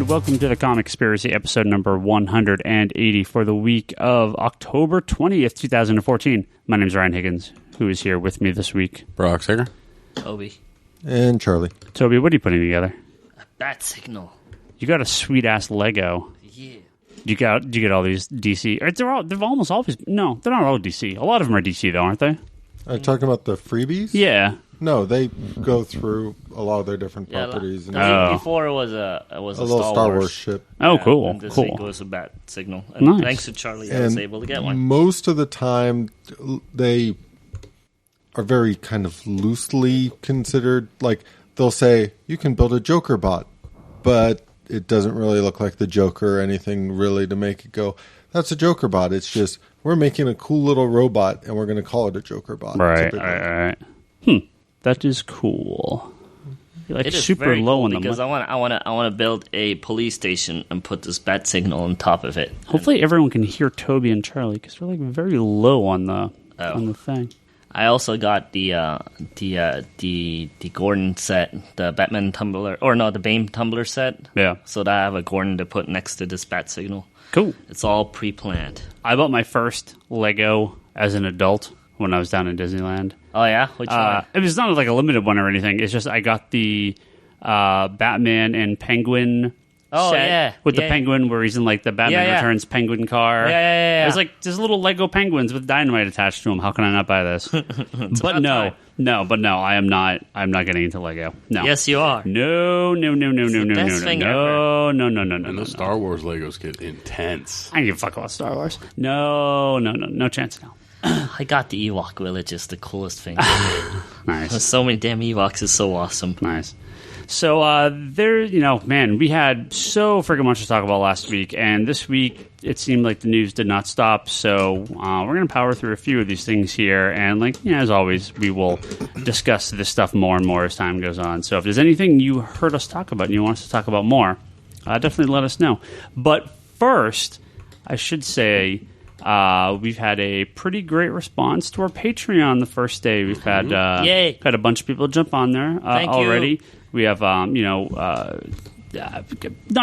and welcome to the Comic Conspiracy, episode number 180 for the week of October 20th, 2014. My name is Ryan Higgins, who is here with me this week. Brock Singer. Toby. And Charlie. Toby, what are you putting together? A bat signal. You got a sweet-ass Lego. Yeah. You get all these DC... Or they're almost always... No, they're not all DC. A lot of them are DC, though, aren't they? Are you talking about the freebies? Yeah. No, they go through a lot of their different properties. And Before it was a little Star Wars ship. Oh, cool. And this Cool. week was a bat signal. And Nice. thanks to Charlie, I was able to get one. Most of the time, they are very kind of loosely considered. Like, they'll say, you can build a Joker bot, but it doesn't really look like the Joker or anything really to make it go, that's a Joker bot. It's just, we're making a cool little robot, and we're going to call it a Joker bot. Right. That is cool. You're like It is super very low cool on the because I want to build a police station and put this bat signal on top of it. Hopefully everyone can hear Toby and Charlie because they're like very low on the thing. I also got the Gordon set, the Batman tumbler, the Bane tumbler set. Yeah. So that I have a Gordon to put next to this bat signal. Cool. It's all pre-planned. I bought my first Lego as an adult when I was down in Disneyland. Oh yeah, which one? It was not like a limited one or anything. It's just I got the Batman and Penguin set with the Penguin where he's in like the Batman Returns Penguin car. Yeah. It was like just little Lego penguins with dynamite attached to them. How can I not buy this? But no, I am not. I'm not getting into Lego. No. Yes, you are. No. thing ever. No. The Star Wars Legos get intense. I don't give a fuck about Star Wars. No chance now. I got the Ewok Village. It's the coolest thing. Nice. There's so many damn Ewoks. It's so awesome. Nice. So, we had so freaking much to talk about last week, and this week it seemed like the news did not stop, so we're going to power through a few of these things here, and as always, we will discuss this stuff more and more as time goes on. So if there's anything you heard us talk about and you want us to talk about more, definitely let us know. But first, I should say... we've had a pretty great response to our Patreon the first day. We've had had a bunch of people jump on there already. You. We have, not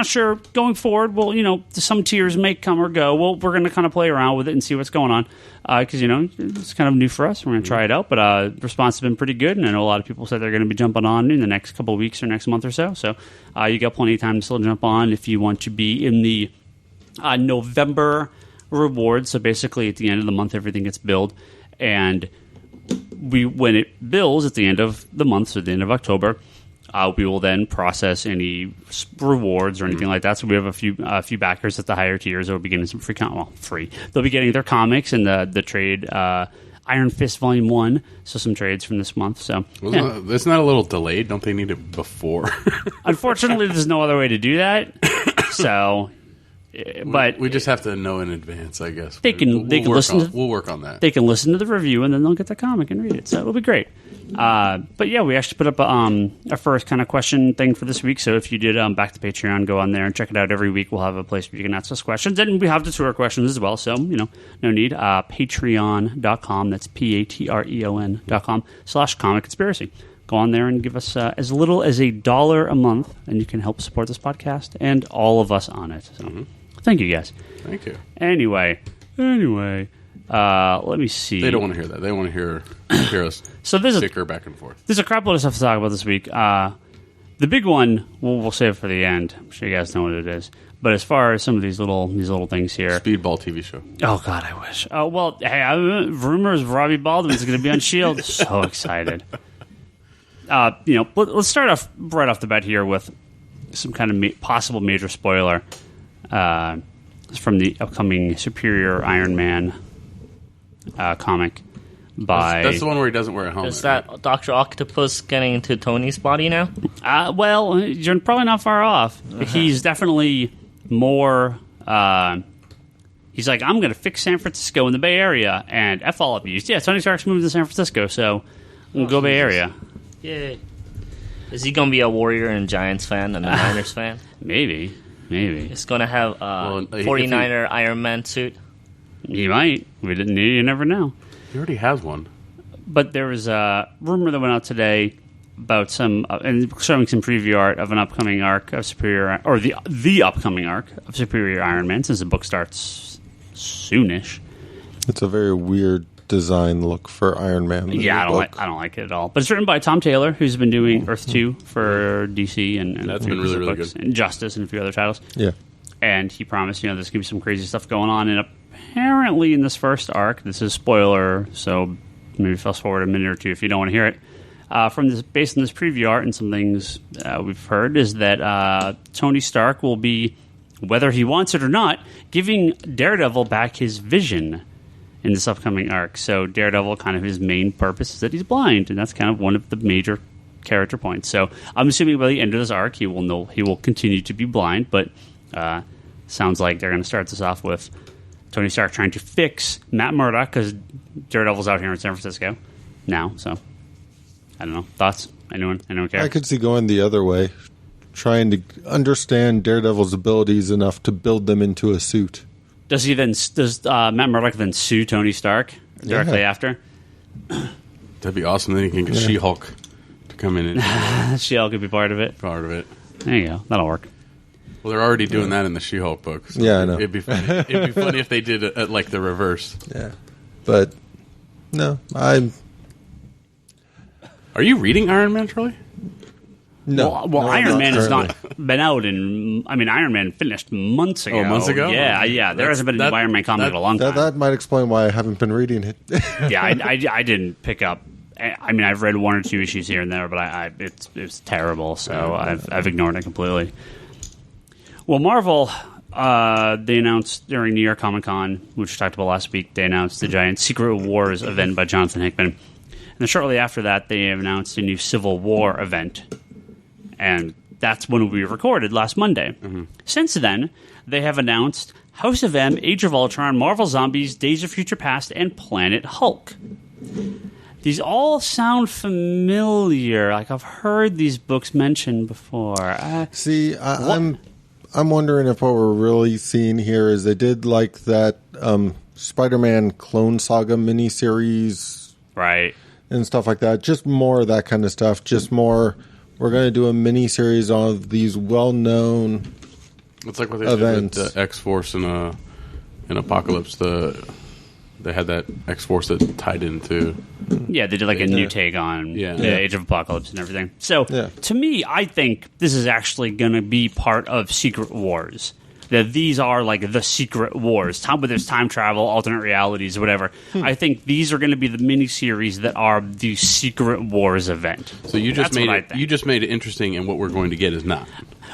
sure going forward. Well, some tiers may come or go. Well, we're going to kind of play around with it and see what's going on because, it's kind of new for us. We're going to try it out, but the response has been pretty good, and I know a lot of people said they're going to be jumping on in the next couple of weeks or next month or so. So you got plenty of time to still jump on if you want to be in the November rewards. So basically at the end of the month everything gets billed, and when it bills at the end of the month, so at the end of October, we will then process any rewards or anything like that. So we have a few backers at the higher tiers that will be getting some free. They'll be getting their comics and the trade Iron Fist Volume 1, so some trades from this month. So Isn't that a little delayed? Don't they need it before? Unfortunately, there's no other way to do that. So but we just have to know in advance, I guess. We'll work on that. They can listen to the review and then they'll get the comic and read it. So it'll be great. But yeah, we actually put up a first kind of question thing for this week. So if you did back to Patreon, go on there and check it out. Every week we'll have a place where you can ask us questions, and we have the tour questions as well. So no need. Patreon.com. That's patreon.com/Comic Conspiracy. Go on there and give us as little as $1 a month, and you can help support this podcast and all of us on it. So thank you, guys. Thank you. Anyway, let me see. They don't want to hear that. They want to hear us bicker back and forth. There's a crap load of stuff to talk about this week. The big one, we'll save for the end. I'm sure you guys know what it is. But as far as some of these little things here, Speedball TV show. Oh God, I wish. Oh well, hey, rumors Robbie Baldwin's going to be on S.H.I.E.L.D. So excited. Let's start off right off the bat here with some kind of possible major spoiler from the upcoming Superior Iron Man comic. That's the one where he doesn't wear a helmet. Is that Dr. Octopus getting into Tony's body now? Well, you're probably not far off. He's definitely more... he's like, I'm going to fix San Francisco in the Bay Area, and F all of you. Yeah, Tony Stark's moving to San Francisco, so go Bay Area. Yay. Is he going to be a Warrior and Giants fan and a Niners fan? Maybe. He's going to have a 49er Iron Man suit? He might. You never know. He already has one. But there was a rumor that went out today about some and showing some preview art of an upcoming arc of Superior, or the upcoming arc of Superior Iron Man, since the book starts soonish. It's a very weird design look for Iron Man. Yeah, I don't like it at all. But it's written by Tom Taylor, who's been doing Earth 2 for DC and that's been really, really books, good. and Justice and a few other titles. Yeah. And he promised, there's going to be some crazy stuff going on. And apparently in this first arc, this is spoiler, so maybe fast forward a minute or two if you don't want to hear it. Based on this preview art and some things we've heard, is that Tony Stark will be, whether he wants it or not, giving Daredevil back his vision in this upcoming arc. So Daredevil, kind of his main purpose is that he's blind, and that's kind of one of the major character points. So I'm assuming by the end of this arc, he will continue to be blind, but sounds like they're going to start this off with Tony Stark trying to fix Matt Murdock, because Daredevil's out here in San Francisco now. So I don't know. Thoughts? Anyone care? I could see going the other way, trying to understand Daredevil's abilities enough to build them into a suit. Does Matt Murdock then sue Tony Stark directly after? That'd be awesome. Then you can get She-Hulk to come in and She-Hulk could be part of it. There you go. That'll work. Well, they're already doing that in the She-Hulk books. So yeah, I know. It'd be funny if they did it like the reverse. Yeah, but no, Are you reading Iron Man, Charlie? No. Well, Iron Man has not been out Iron Man finished months ago. Oh, months ago? Yeah. There hasn't been a new Iron Man comic in a long time. That might explain why I haven't been reading it. Yeah, I didn't pick up. I've read one or two issues here and there, but it's terrible, so I've ignored it completely. Well, Marvel, they announced during New York Comic Con, which we talked about last week, they announced the giant Secret Wars event by Jonathan Hickman. And then shortly after that, they announced a new Civil War event. And that's when we recorded last Monday. Mm-hmm. Since then, they have announced House of M, Age of Ultron, Marvel Zombies, Days of Future Past, and Planet Hulk. These all sound familiar. Like I've heard these books mentioned before. See, I'm wondering if what we're really seeing here is they did like that Spider-Man Clone Saga miniseries, right, and stuff like that. Just more of that kind of stuff. Just more. We're going to do a mini-series of these well-known It's like what they events. did with the X-Force in Apocalypse. They had that X-Force that tied into... Yeah, they did like a new take on the Age of Apocalypse and everything. So, to me, I think this is actually going to be part of Secret Wars. That these are like the Secret Wars. Whether there's time travel, alternate realities, whatever. I think these are going to be the miniseries that are the Secret Wars event. So you just made it interesting, and what we're going to get is not.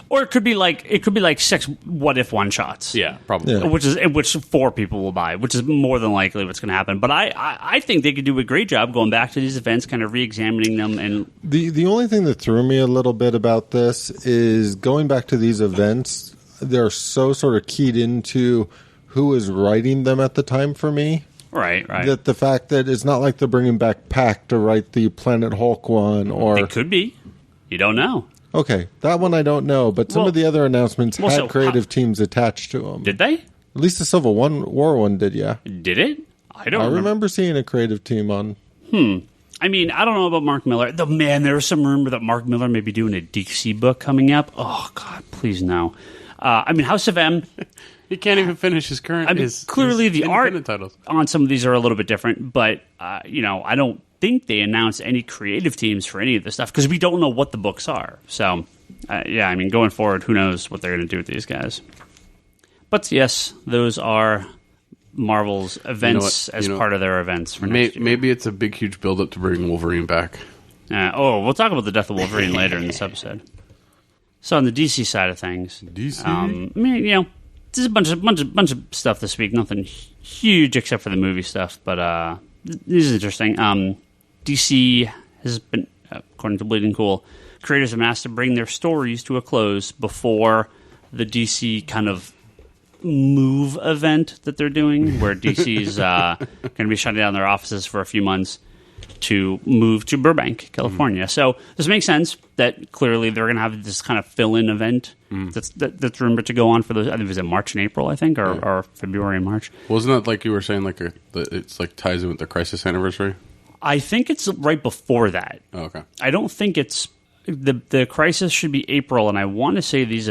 Or it could be like 6 what if one shots. Yeah, probably. Yeah. Which 4 people will buy, which is more than likely what's going to happen. But I think they could do a great job going back to these events, kind of re-examining them. And the only thing that threw me a little bit about this is going back to these events. They're so sort of keyed into who is writing them at the time for me. Right. That the fact that it's not like they're bringing back Pac to write the Planet Hulk one, or it could be. You don't know. Okay, that one I don't know, but some of the other announcements had creative teams attached to them. Did they? At least the Civil War one did, yeah. Did it? I remember seeing a creative team on. I mean, I don't know about Mark Miller. There was some rumor that Mark Miller may be doing a DC book coming up. Oh, God, please no. House of M. He can't even finish his current. Clearly, the art titles on some of these are a little bit different, but I don't think they announced any creative teams for any of this stuff because we don't know what the books are. So, going forward, who knows what they're going to do with these guys? But yes, those are Marvel's events as part of their events for next year. Maybe it's a big, huge build-up to bring Wolverine back. We'll talk about the death of Wolverine later in this episode. So on the DC side of things, there's a bunch of stuff this week. Nothing huge except for the movie stuff, but this is interesting. DC has been, according to Bleeding Cool, creators have been asked to bring their stories to a close before the DC kind of move event that they're doing, where DC's going to be shutting down their offices for a few months to move to Burbank, California. So this makes sense that clearly they're going to have this kind of fill-in event that's rumored to go on for those. I think it was in March and April, or February and March. Wasn't that like you were saying, it's like ties in with the Crisis anniversary? I think it's right before that. Oh, okay. I don't think it's the crisis should be April, and I want to say this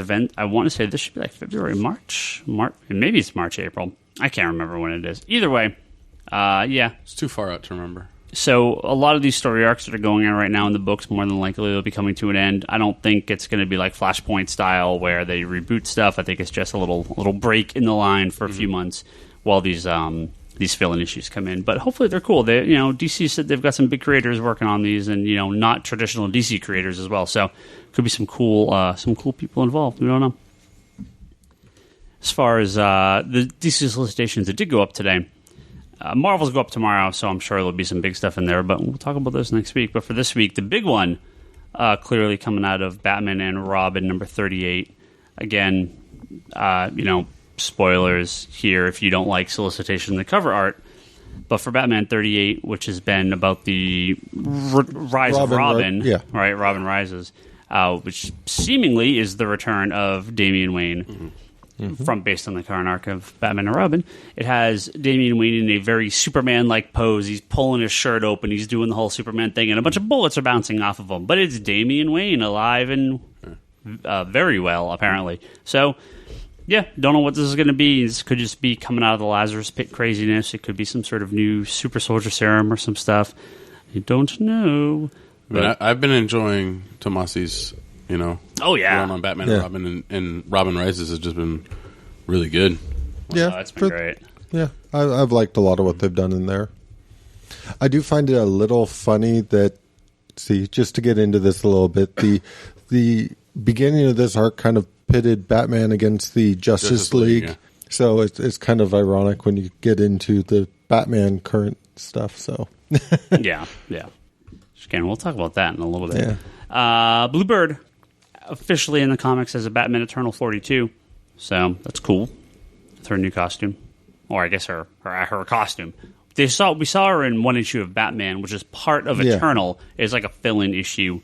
should be like February, March, maybe it's March, April. I can't remember when it is. Either way, yeah. It's too far out to remember. So a lot of these story arcs that are going on right now in the books, more than likely they'll be coming to an end. I don't think it's going to be like Flashpoint style where they reboot stuff. I think it's just a little break in the line for a few months while these fill-in issues come in. But hopefully they're cool. They, DC said they've got some big creators working on these, and not traditional DC creators as well. So could be some cool people involved. We don't know. As far as the DC solicitations that did go up today. Marvel's go up tomorrow, so I'm sure there'll be some big stuff in there, but we'll talk about those next week. But for this week, the big one, clearly coming out of Batman and Robin, number 38. Again, spoilers here if you don't like solicitation in the cover art. But for Batman 38, which has been about the rise of Robin, right? Robin Rises, which seemingly is the return of Damian Wayne. Mm-hmm. Based on the current arc of Batman and Robin. It has Damian Wayne in a very Superman-like pose. He's pulling his shirt open. He's doing the whole Superman thing, and a bunch of bullets are bouncing off of him. But it's Damian Wayne alive and very well, apparently. So, yeah, don't know what this is going to be. This could just be coming out of the Lazarus Pit craziness. It could be some sort of new super soldier serum or some stuff. I don't know. But I've been enjoying Tomasi's... run on Batman and Robin, and Robin Rises has just been really good. Yeah, it's been great. Yeah, I've liked a lot of what they've done in there. I do find it a little funny that, just to get into this a little bit, the beginning of this arc kind of pitted Batman against the Justice League. Yeah. So it's kind of ironic when you get into the Batman current stuff. So yeah. Again, we'll talk about that in a little bit. Yeah. Bluebird. Officially in the comics as a Batman Eternal 42, so that's cool. With her new costume, or I guess her costume. We saw her in one issue of Batman, which is part of Eternal. It's like a fill-in issue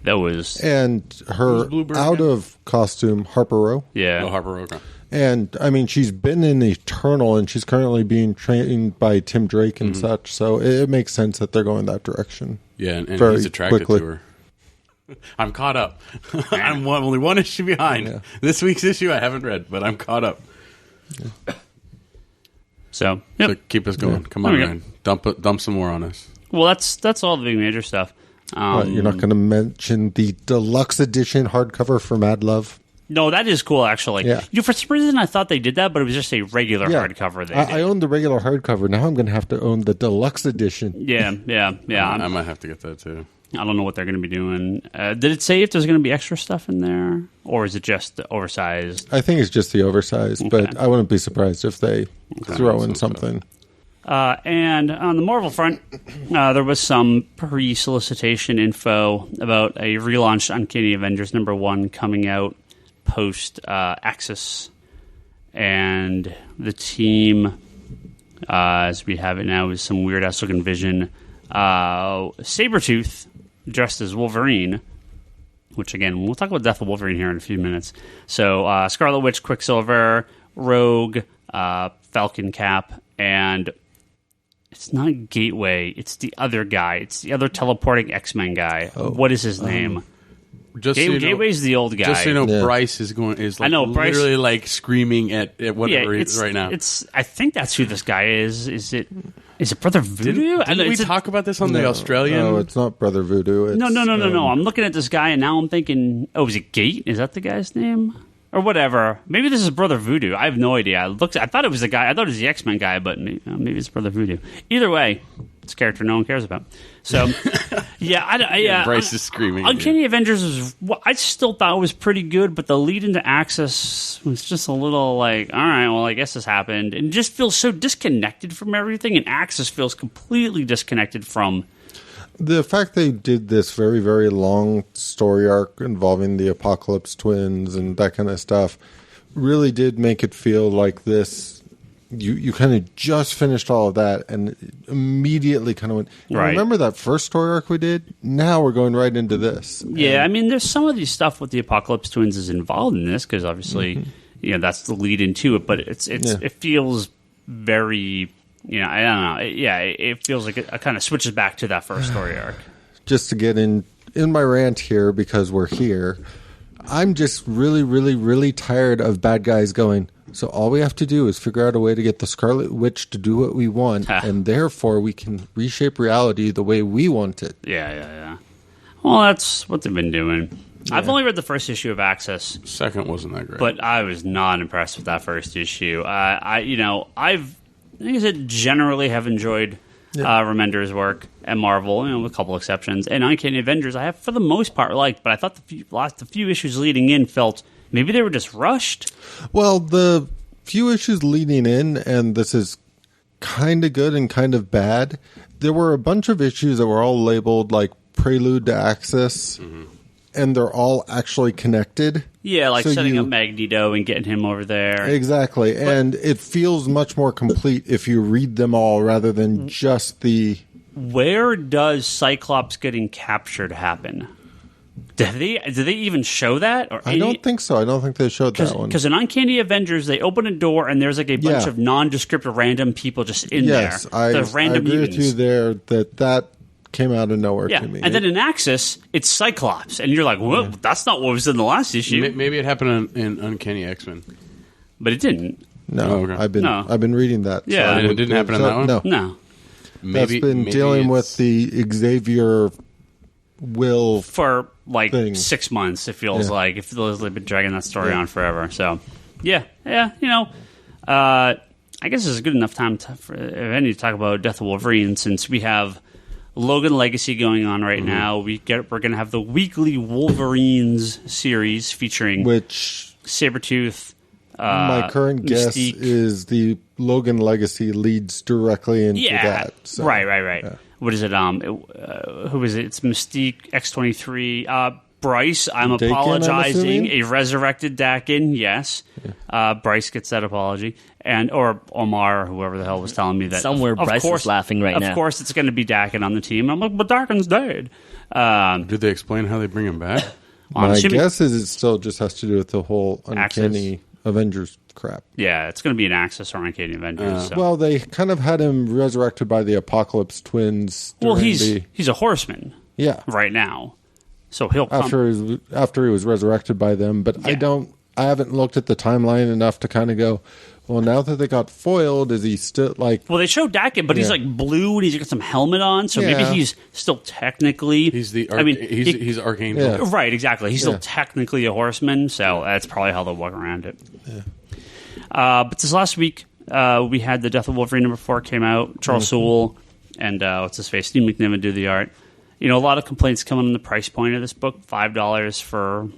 that was her out of costume Harper Row. Yeah, Harper Row. Okay. And I mean, she's been in Eternal, and she's currently being trained by Tim Drake and such. So it makes sense that they're going that direction. Yeah, and he's attracted to her. I'm caught up. I'm only one issue behind. Yeah. This week's issue I haven't read, but I'm caught up. Yeah. So keep us going. Yeah. Come on, Ryan. Dump some more on us. Well, that's all the big major stuff. You're not going to mention the deluxe edition hardcover for Mad Love? No, that is cool, actually. Yeah. For some reason, I thought they did that, but it was just a regular hardcover. I own the regular hardcover. Now I'm going to have to own the deluxe edition. Yeah. I might have to get that, too. I don't know what they're going to be doing. Did it say if there's going to be extra stuff in there? Or is it just the oversized? I think it's just the oversized, but I wouldn't be surprised if they throw in something. And on the Marvel front, there was some pre-solicitation info about a relaunched Uncanny Avengers #1 coming out post Axis. And the team, as we have it now, is some weird-ass looking Vision. Sabretooth dressed as Wolverine, which again, we'll talk about Death of Wolverine here in a few minutes. So Scarlet Witch, Quicksilver, Rogue, Falcon Cap, and it's not Gateway, it's the other guy. It's the other teleporting X-Men guy. What is his name? Gateway's the old guy. Just so you know, Bryce is I know, Bryce, literally like screaming at whatever right now. I think that's who this guy is. Is it Brother Voodoo? Didn't we talk about this on the Australian? No, it's not Brother Voodoo. No. I'm looking at this guy, and now I'm thinking, is it Gate? Is that the guy's name? Or whatever. Maybe this is Brother Voodoo. I have no idea. I thought it was the guy. I thought it was the X-Men guy, but maybe it's Brother Voodoo. Either way, it's a character no one cares about. So, Bryce is screaming. Uncanny Avengers I still thought it was pretty good, but the lead into Axis was just a little like, all right, well, I guess this happened. And it just feels so disconnected from everything, and Axis feels completely disconnected from... The fact they did this very, very long story arc involving the Apocalypse twins and that kind of stuff really did make it feel like this... You kind of just finished all of that and immediately kind of went, remember that first story arc we did? Now we're going right into this. Yeah, I mean, there's some of these stuff with the Apocalypse twins is involved in this because obviously, that's the lead into it, but it feels very I don't know. It feels like it kind of switches back to that first story arc. Just to get in my rant here, because we're here, I'm just really, really, really tired of bad guys going, so all we have to do is figure out a way to get the Scarlet Witch to do what we want, and therefore we can reshape reality the way we want it. Yeah. Well, that's what they've been doing. Yeah. I've only read the first issue of Access. Second wasn't that great. But I was not impressed with that first issue. I think I said generally have enjoyed Remender's work at Marvel, with a couple exceptions. And Uncanny Avengers, I have for the most part liked, but I thought the few issues leading in felt maybe they were just rushed. Well, the few issues leading in, and this is kind of good and kind of bad, there were a bunch of issues that were all labeled like Prelude to Access, and they're all actually connected. Yeah, like setting up Magneto and getting him over there. Exactly, and it feels much more complete if you read them all rather than just the... Where does Cyclops getting captured happen? Did they even show that? I don't think so. I don't think they showed that one. Because in Uncanny Avengers, they open a door and there's like a bunch of nondescript random people just in there. Yes, I agree with you there that came out of nowhere to me. And then in Axis, it's Cyclops. And you're like, well, that's not what was in the last issue. Maybe it happened in Uncanny X-Men. But it didn't. No, okay. I've been reading that. Yeah. So it didn't happen in that one? No. That's been dealing with the Xavier will for like thing. 6 months. It feels like it feels like they've been dragging that story on forever. So I guess this is a good enough time to talk about Death of Wolverine, since we have Logan Legacy going on right now. We're going to have the weekly Wolverines series featuring Sabretooth. My current guess is the Logan Legacy leads directly into that. So. Right. Yeah. What is it? Who is it? It's Mystique, X-23. Bryce, I'm apologizing. A resurrected Dakin, yes. Yeah. Bryce gets that apology. Or Omar, or whoever the hell was telling me that. Somewhere Bryce is laughing right now. Of course it's going to be Dakin on the team. I'm like, but Dakin's dead. Did they explain how they bring him back? My guess is it still just has to do with the whole Uncanny Avengers crap. Yeah, it's going to be an Axis or Uncanny Avengers. Well, they kind of had him resurrected by the Apocalypse twins. Well, he's a horseman. Yeah, right now. So he'll come after he was resurrected by them. But I haven't looked at the timeline enough to kind of go, well, now that they got foiled, is he still like... Well, they showed Dakin, but he's like blue and he's got some helmet on, so maybe he's still technically... He's he's Archangel. Yeah. Right, exactly. He's still technically a horseman, so that's probably how they'll walk around it. Yeah. But this last week, we had the Death of Wolverine #4 came out. Charles Soule and Steve McNiven do the art. A lot of complaints coming on the price point of this book. $5 for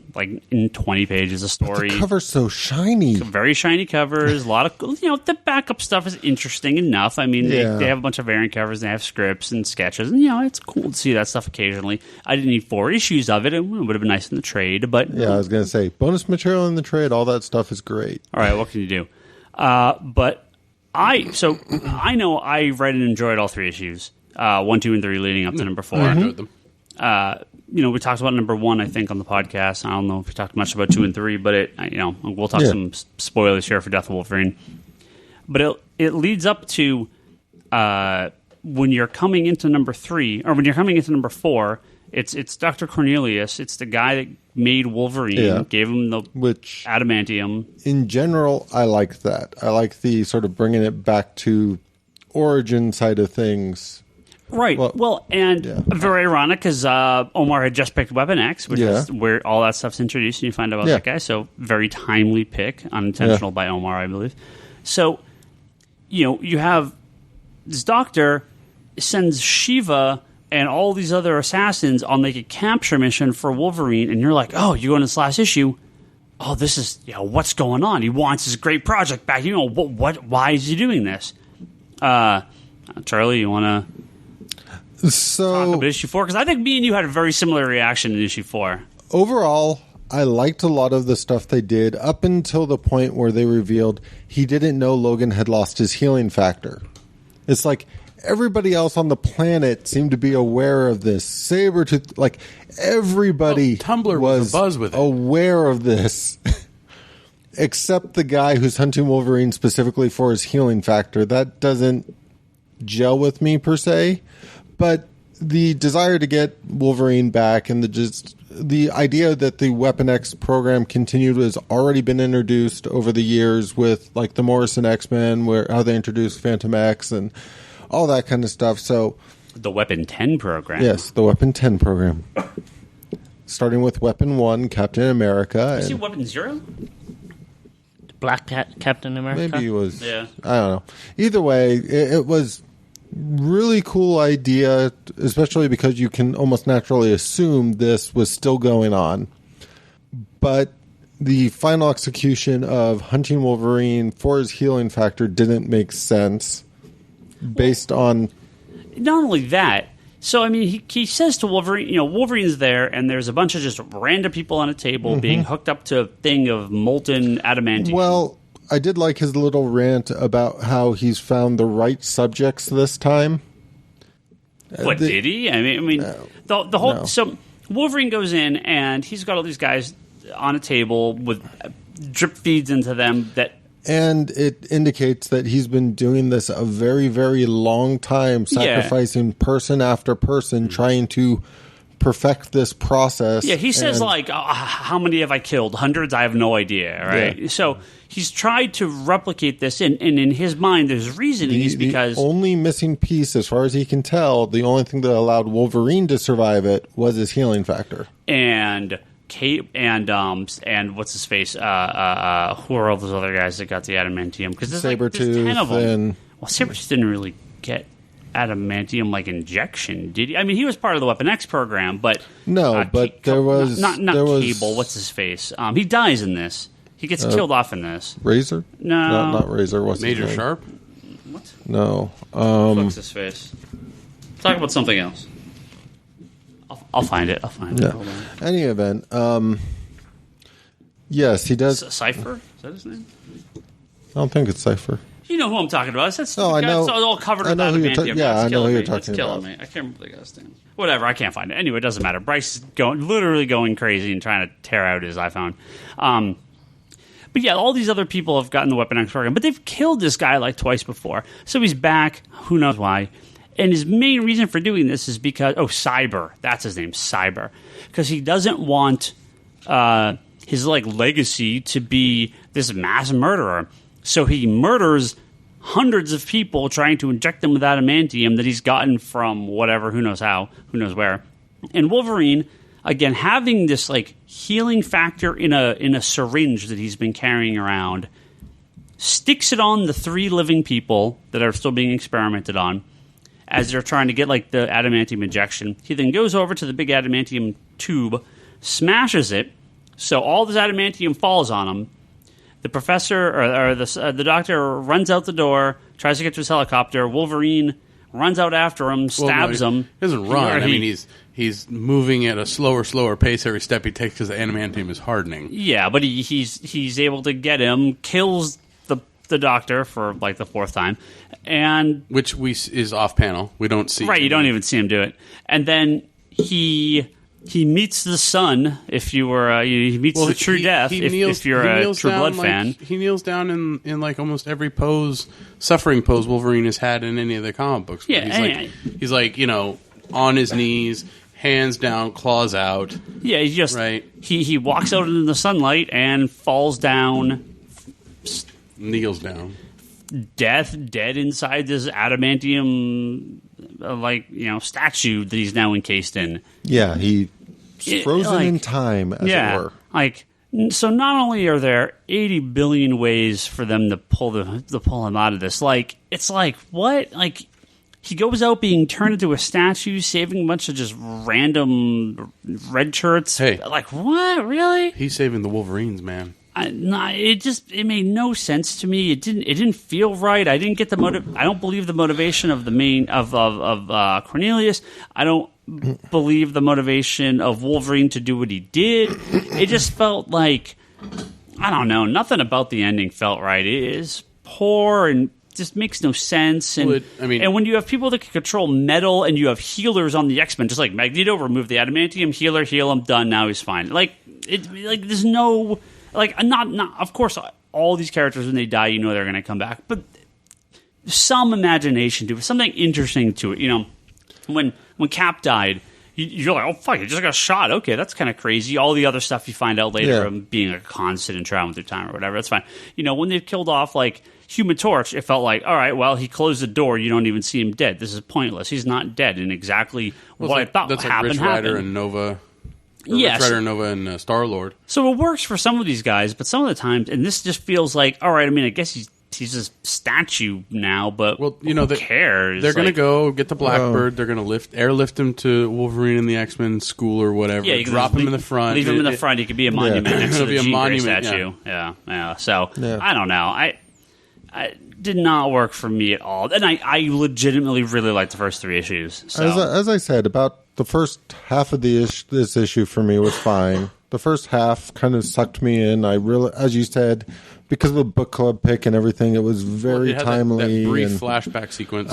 in 20 pages of story. But the cover's so shiny. Very shiny covers. A lot of the backup stuff is interesting enough. I mean, they have a bunch of variant covers. They have scripts and sketches, and it's cool to see that stuff occasionally. I didn't need 4 issues of it. It would have been nice in the trade, but I was going to say bonus material in the trade. All that stuff is great. All right, what can you do? But I know I read and enjoyed all 3 issues. 1, 2, and 3 leading up to #4. I enjoyed them. We talked about #1, I think, on the podcast. I don't know if we talked much about 2 and 3, but we'll talk some spoilers here for Death of Wolverine. But it leads up to when you're coming into #3, or when you're coming into #4. It's Dr. Cornelius. It's the guy that made Wolverine, gave him the adamantium. In general, I like that. I like the sort of bringing it back to origin side of things. Right. Well, very ironic because Omar had just picked Weapon X, which is where all that stuff's introduced, and you find out about that guy. So very timely pick, unintentional by Omar, I believe. So, you have this doctor sends Shiva and all these other assassins on a capture mission for Wolverine, and you're like, oh, you go in this last issue. Oh, this is what's going on? He wants his great project back. What? Why is he doing this? Charlie, you want to talk about issue 4? Because I think me and you had a very similar reaction in issue 4. Overall, I liked a lot of the stuff they did up until the point where they revealed he didn't know Logan had lost his healing factor. It's like everybody else on the planet seemed to be aware of this. Sabretooth, everybody Tumblr was a buzz with it. Aware of this. Except the guy who's hunting Wolverine specifically for his healing factor. That doesn't gel with me per se, but the desire to get Wolverine back and the idea that the Weapon X program continued has already been introduced over the years with like the Morrison X-Men, where how they introduced Phantom X and all that kind of stuff. So the Weapon 10 program. Yes, the Weapon 10 program. Starting with Weapon 1, Captain America. Is he Weapon 0? Black Captain America? Maybe he was. Yeah. I don't know. Either way, it was really cool idea, especially because you can almost naturally assume this was still going on. But the final execution of hunting Wolverine for his healing factor didn't make sense based on... Not only that, so I mean, he says to Wolverine, Wolverine's there, and there's a bunch of just random people on a table being hooked up to a thing of molten adamantium. Well, I did like his little rant about how he's found the right subjects this time. What, did he? I mean, the whole... No. So Wolverine goes in, and he's got all these guys on a table with drip feeds into them that... And it indicates that he's been doing this a very, very long time, sacrificing person after person, trying to perfect this process. Yeah, he says, how many have I killed? Hundreds? I have no idea, right? Yeah. So he's tried to replicate this, and in his mind, there's reasoning is because... The only missing piece, as far as he can tell, the only thing that allowed Wolverine to survive it was his healing factor. And what's his face? Who are all those other guys that got the adamantium? Because there's 10 of them. Well, Sabretooth didn't really get adamantium injection, did he? I mean, he was part of the Weapon X program, but there was not Cable. What's his face? He dies in this. He gets killed off in this. Razor? No, not Razor. What's Major his name? Sharp? What? No. What's his face? Talk about something else. I'll find it. Yeah. Hold on. Any event, yes, he does. Cypher? Is that his name? I don't think it's Cypher. You know who I'm talking about. It's I know. It's all covered with adamantium. I know who you're talking about. It's killing me. I can't remember the guy's name. Whatever, I can't find it. Anyway, it doesn't matter. Bryce is literally going crazy and trying to tear out his iPhone. But yeah, all these other people have gotten the Weapon X program, but they've killed this guy twice before. So he's back. Who knows why? And his main reason for doing this is because... Oh, Cyber. That's his name, Cyber. Because he doesn't want his legacy to be this mass murderer. So he murders hundreds of people trying to inject them with adamantium that he's gotten from whatever, who knows how, who knows where. And Wolverine, again, having this healing factor in a syringe that he's been carrying around, sticks it on the 3 living people that are still being experimented on as they're trying to get the adamantium injection. He then goes over to the big adamantium tube, smashes it, so all this adamantium falls on him. The professor or the doctor runs out the door, tries to get to his helicopter. Wolverine runs out after him, stabs him. He doesn't run. I mean, he's moving at a slower pace every step he takes because the adamantium is hardening. Yeah, but he's able to get him, kills the doctor for the 4th time, and which is off panel. We don't see. Right, you don't even see him do it, and then he meets the sun. If you were, he meets the true death. If you're a True Blood fan, he kneels down in almost every suffering pose Wolverine has had in any of the comic books. Yeah, he's on his knees, hands down, claws out. Yeah, he's just right. He walks out into the sunlight and falls down. Kneels down. Dead inside this adamantium, statue that he's now encased in. Yeah, he's frozen in time, as it were. So not only are there 80 billion ways for them to pull him out of this, it's what? He goes out being turned into a statue, saving a bunch of just random red shirts. Hey. What? Really? He's saving the Wolverines, man. It made no sense to me. It didn't feel right. I didn't get I don't believe the motivation of the main of Cornelius. I don't believe the motivation of Wolverine to do what he did. It just felt I don't know. Nothing about the ending felt right. It is poor and just makes no sense. And and when you have people that can control metal and you have healers on the X-Men, just like Magneto, remove the adamantium, healer, heal him, done. Now he's fine. There's no. Not of course, all these characters, when they die, they're going to come back. But some imagination to it, something interesting to it. You know, when Cap died, you're like, oh fuck, he just got shot. Okay, that's kind of crazy. All the other stuff you find out later, him being a constant and traveling through time or whatever, that's fine. You know, when they've killed off like Human Torch, it felt like, all right, well, he closed the door. You don't even see him dead. This is pointless. He's not dead, and exactly what I thought would happen. That's like Rich Rider and Nova. Rich Rider, Nova, and Star-Lord. So it works for some of these guys, but some of the times, and this just feels like, all right, I mean, I guess he's a statue now, but who cares? They're going to go get the Blackbird. They're going to airlift him to Wolverine in the X-Men school or whatever. Yeah, drop him in the front. Leave him in the front. He could be a monument next to the Jean Grey statue. Yeah. So I don't know. I did not work for me at all, and I legitimately really liked the first 3 issues. So. As I said, about the first half of this issue for me was fine. The first half kind of sucked me in. I really, as you said, because of the book club pick and everything, it was very timely. That brief flashback sequence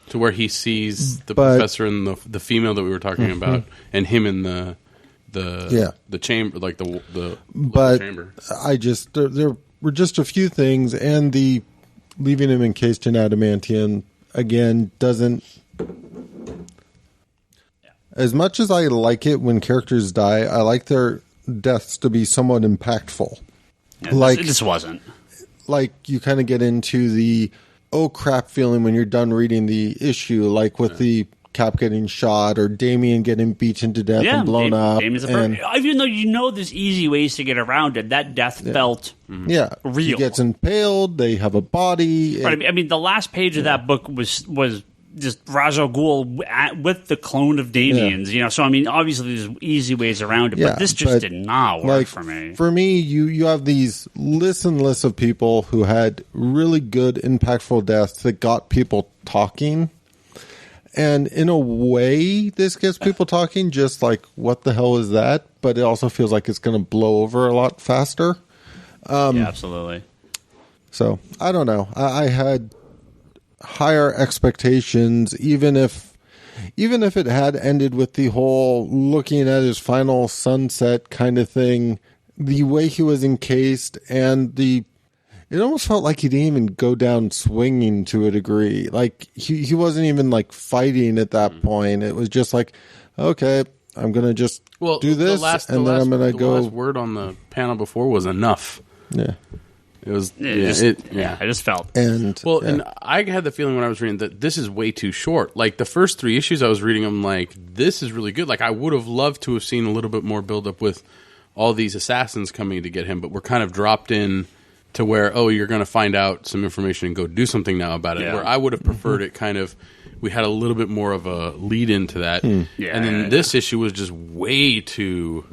to where he sees the professor and the female that we were talking about, and him in the chamber, like the chamber. There were just a few things, and the leaving him encased in adamantium again doesn't. As much as I like it when characters die, I like their deaths to be somewhat impactful. Yeah, this wasn't. Like, you kind of get into the, oh crap feeling when you're done reading the issue, like with the Cap getting shot or Damian getting beaten to death and blown up. Even though there's easy ways to get around it, that death felt real. He gets impaled, they have a body. Right, I mean, the last page of that book was just Ra's al Ghul with the clone of Damian's, you know. So I mean, obviously there's easy ways around it, but this just did not work for me. For me, you have these lists and lists of people who had really good, impactful deaths that got people talking, and in a way, this gets people talking. Just like, what the hell is that? But it also feels like it's going to blow over a lot faster. Absolutely. So I don't know. I had higher expectations, even if it had ended with the whole looking at his final sunset kind of thing, the way he was encased, and it almost felt like he didn't even go down swinging to a degree. Like he wasn't even like fighting at that point. It was just like, okay, I'm gonna just do this, and then I'm gonna go. The last word on the panel before was enough. Yeah. It was, I just felt. And I had the feeling when I was reading that this is way too short. Like, the first 3 issues I was reading, I'm like, this is really good. Like, I would have loved to have seen a little bit more build-up with all these assassins coming to get him, but we're kind of dropped in to where, you're going to find out some information and go do something now about it. Yeah. Where I would have preferred it kind of, we had a little bit more of a lead into that. Yeah, and then this issue was just way too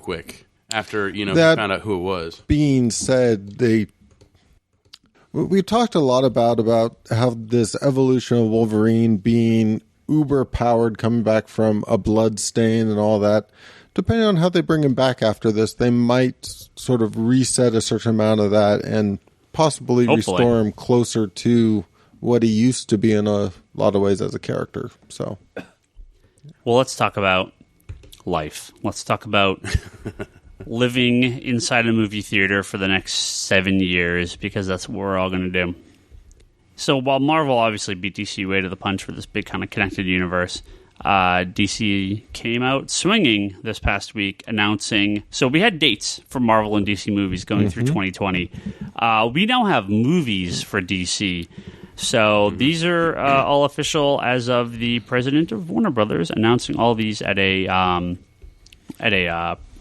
quick. After, we found out who it was. Being said, we talked a lot about how this evolution of Wolverine being uber-powered, coming back from a blood stain and all that. Depending on how they bring him back after this, they might sort of reset a certain amount of that and possibly restore him closer to what he used to be in a lot of ways as a character. So, well, let's talk about life. Let's talk about living inside a movie theater for the next 7 years, because that's what we're all going to do. So while Marvel obviously beat DC way to the punch for this big kind of connected universe, DC came out swinging this past week announcing... So we had dates for Marvel and DC movies going through 2020. We now have movies for DC. So these are all official as of the president of Warner Brothers announcing all these at a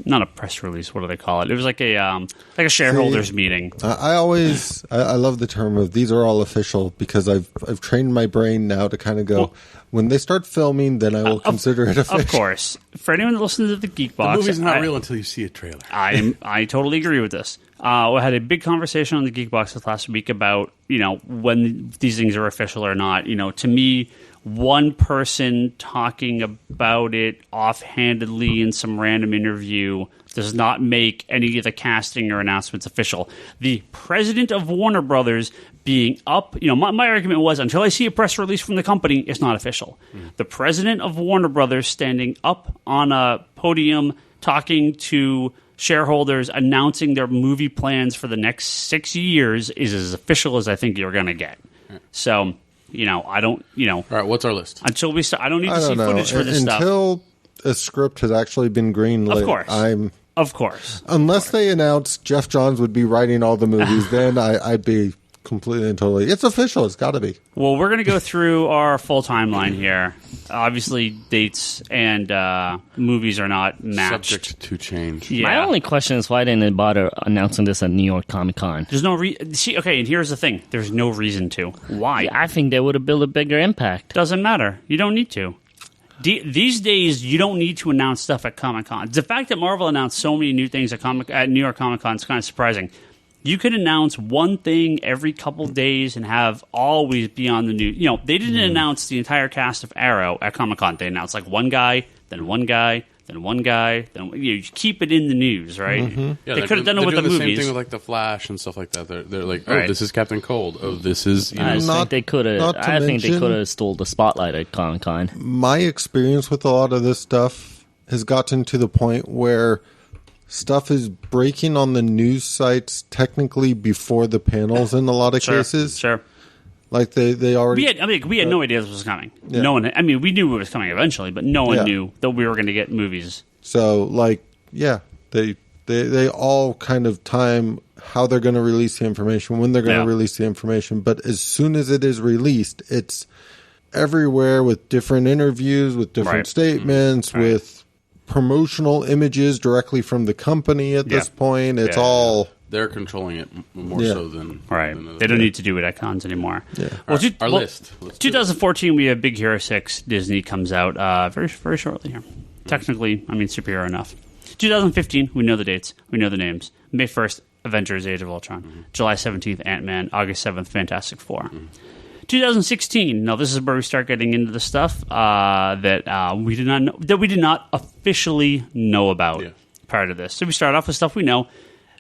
not a press release. What do they call it? It was like a shareholders meeting. I love the term of these are all official, because I've trained my brain now to kind of go, when they start filming, then I will consider it official. Of course. For anyone that listens to the Geek Box, the movie's not real until you see a trailer. I totally agree with this. We had a big conversation on the Geek Box this last week about, when these things are official or not. To me, one person talking about it offhandedly in some random interview does not make any of the casting or announcements official. The president of Warner Brothers being up, my argument was, until I see a press release from the company, it's not official. The president of Warner Brothers standing up on a podium talking to shareholders announcing their movie plans for the next 6 years is as official as I think you're going to get. So, I don't, All right, what's our list? until we start, I don't need to I see don't know. footage for this stuff. Until a script has actually been greenlit. Of course. Of course. Unless they announce Jeff Johns would be writing all the movies, then I'd be completely and totally. It's official. It's got to be. Well, we're going to go through our full timeline here. Obviously, dates and movies are not matched. Subject to change. Yeah. My only question is why didn't they bother announcing this at New York Comic Con? There's no see. Okay, and here's the thing: there's no reason to. Why? I think they would have built a bigger impact. Doesn't matter. You don't need to. These days, you don't need to announce stuff at Comic Con. The fact that Marvel announced so many new things at New York Comic Con is kind of surprising. You could announce one thing every couple days and have always be on the news. They didn't announce the entire cast of Arrow at Comic Con. They announced like one guy, then one guy, then one guy. Then you keep it in the news, right? Mm-hmm. Yeah, they could have done it with the movies. Same thing with like the Flash and stuff like that. They're like, Right. this is Captain Cold. Oh, this is I think they could have. I think they could have stole the spotlight at Comic Con. My experience with a lot of this stuff has gotten to the point where stuff is breaking on the news sites technically before the panels in a lot of cases. Sure. Like they already. We had no idea this was coming. Yeah. No one. I mean, we knew it was coming eventually, but no one Yeah. knew that we were going to get movies. So they all kind of time how they're going to release the information, when they're going to release the information. But as soon as it is released, it's everywhere with different interviews, with different statements, with promotional images directly from the company at this point. It's all... They're controlling it more so than... Right. They don't need to do it at cons anymore. Yeah. Well, our list. 2014, we have Big Hero 6. Disney comes out very, very shortly here. Technically, superhero enough. 2015, we know the dates. We know the names. May 1st, Avengers Age of Ultron. Mm-hmm. July 17th, Ant-Man. August 7th, Fantastic Four. Mm-hmm. 2016. Now, this is where we start getting into the stuff that we did not know, that we did not officially know about prior to this. So we start off with stuff we know.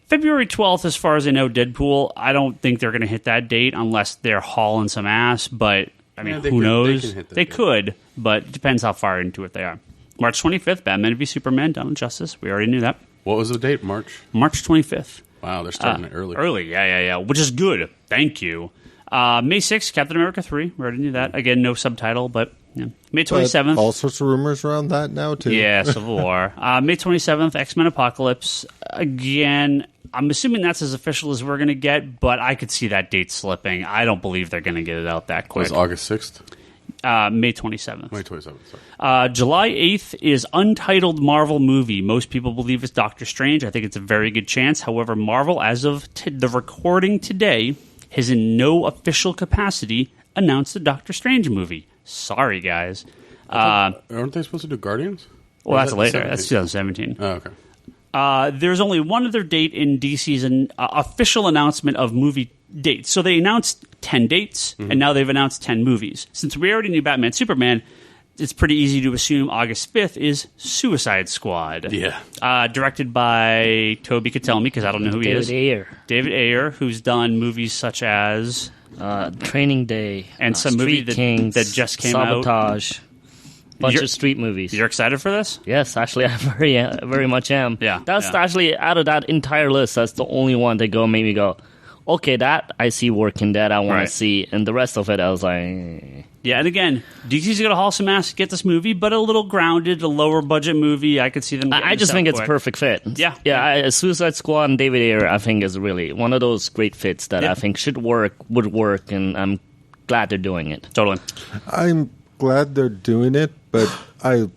February 12th, as far as I know, Deadpool. I don't think they're going to hit that date unless they're hauling some ass. But who knows? They could, but it depends how far into it they are. March 25th, Batman v Superman: Dawn of Justice. We already knew that. What was the date? March 25th. Wow, they're starting it early. Early, yeah, which is good. Thank you. May 6th, Captain America 3. We already knew that. Again, no subtitle, but May 27th. All sorts of rumors around that now, too. Yeah, Civil War. May 27th, X-Men Apocalypse. Again, I'm assuming that's as official as we're going to get, but I could see that date slipping. I don't believe they're going to get it out that quick. Was August 6th? May 27th. May 27th, sorry. July 8th is untitled Marvel movie. Most people believe it's Doctor Strange. I think it's a very good chance. However, Marvel, as of the recording today, has in no official capacity announced a Doctor Strange movie. Sorry, guys. Aren't they supposed to do Guardians? Well, that's later. That's 2017. Oh, okay. There's only one other date in DC's official announcement of movie dates. So they announced 10 dates, and now they've announced 10 movies. Since we already knew Batman Superman, it's pretty easy to assume August 5th is Suicide Squad. Yeah. Directed by Toby Sidler, because I don't know who he is. David Ayer, who's done movies such as... Training Day. And some movie that just came out. Sabotage. Bunch of street movies. You're excited for this? Yes, actually, I very much am. Yeah. That's actually, out of that entire list, that's the only one that made me go, okay, that I see working, that I want to see. And the rest of it, I was like... Yeah, and again, DC's going to haul some ass to get this movie, but a little grounded, a lower budget movie. I could see them getting I just think it's quick. a perfect fit. Yeah. Suicide Squad and David Ayer, I think, is really one of those great fits that I think would work, and I'm glad they're doing it. Totally. I'm glad they're doing it, but I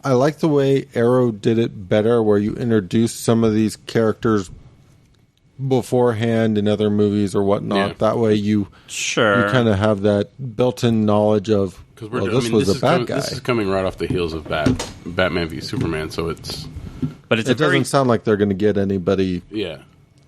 like the way Arrow did it better, where you introduce some of these characters beforehand in other movies or whatnot. Yeah. That way you kind of have that built-in knowledge of, this was a bad guy. This is coming right off the heels of Batman v Superman, so it's... But it doesn't sound like they're going to get anybody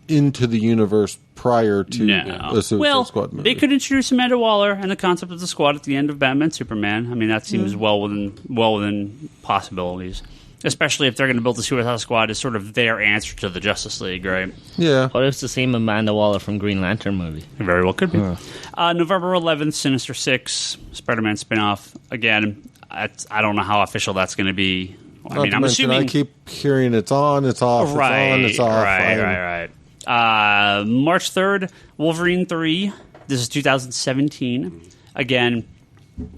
into the universe prior to the Suicide Squad movie. They could introduce Amanda Waller and the concept of the squad at the end of Batman Superman. I mean, that seems well within possibilities. Especially if they're going to build the Suicide Squad as sort of their answer to the Justice League, right? Yeah. What if it's the same Amanda Waller from Green Lantern movie? It very well could be. November 11th, Sinister Six, Spider-Man spinoff. Again, I don't know how official that's going to be I mean, I'm assuming I keep hearing it's on, it's off, right, it's on, it's off. Right. March 3rd, Wolverine 3. This is 2017. Again,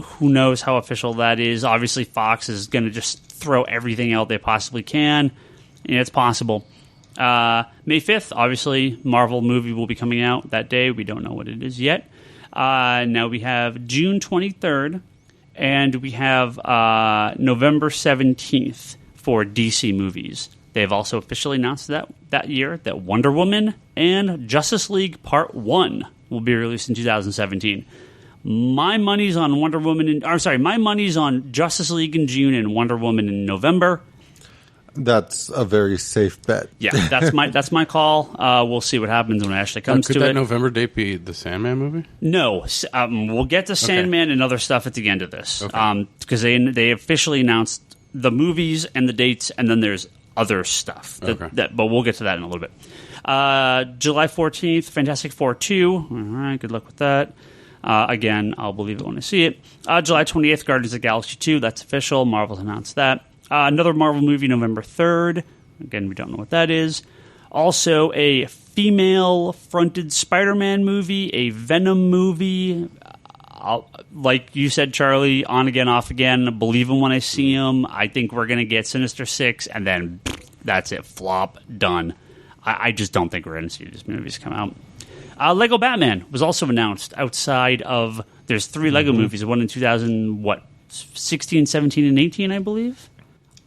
who knows how official that is? Obviously, Fox is going to just throw everything out they possibly can. And it's possible. May 5th, obviously, Marvel movie will be coming out that day. We don't know what it is yet. Now we have June 23rd, and we have November 17th for DC movies. They have also officially announced that year that Wonder Woman and Justice League Part 1 will be released in 2017. My money's on my money's on Justice League in June and Wonder Woman in November. That's a very safe bet. Yeah, that's my call. We'll see what happens when it actually comes to it. Could that November date be the Sandman movie? No, we'll get to Sandman and other stuff at the end of this, because they officially announced the movies and the dates, and then there's other stuff. But we'll get to that in a little bit. July 14th, Fantastic Four 2. All right, good luck with that. Again, I'll believe it when I see it. July 28th, Guardians of the Galaxy 2. That's official. Marvel's announced that. Another Marvel movie, November 3rd. Again, we don't know what that is. Also, a female-fronted Spider-Man movie, a Venom movie. Like you said, Charlie, on again, off again. Believe him when I see him. I think we're going to get Sinister Six, and then that's it. Flop. Done. I just don't think we're going to see these movies come out. Lego Batman was also announced outside of... There's 3 Lego movies. One in 2016, 17, and 18, I believe.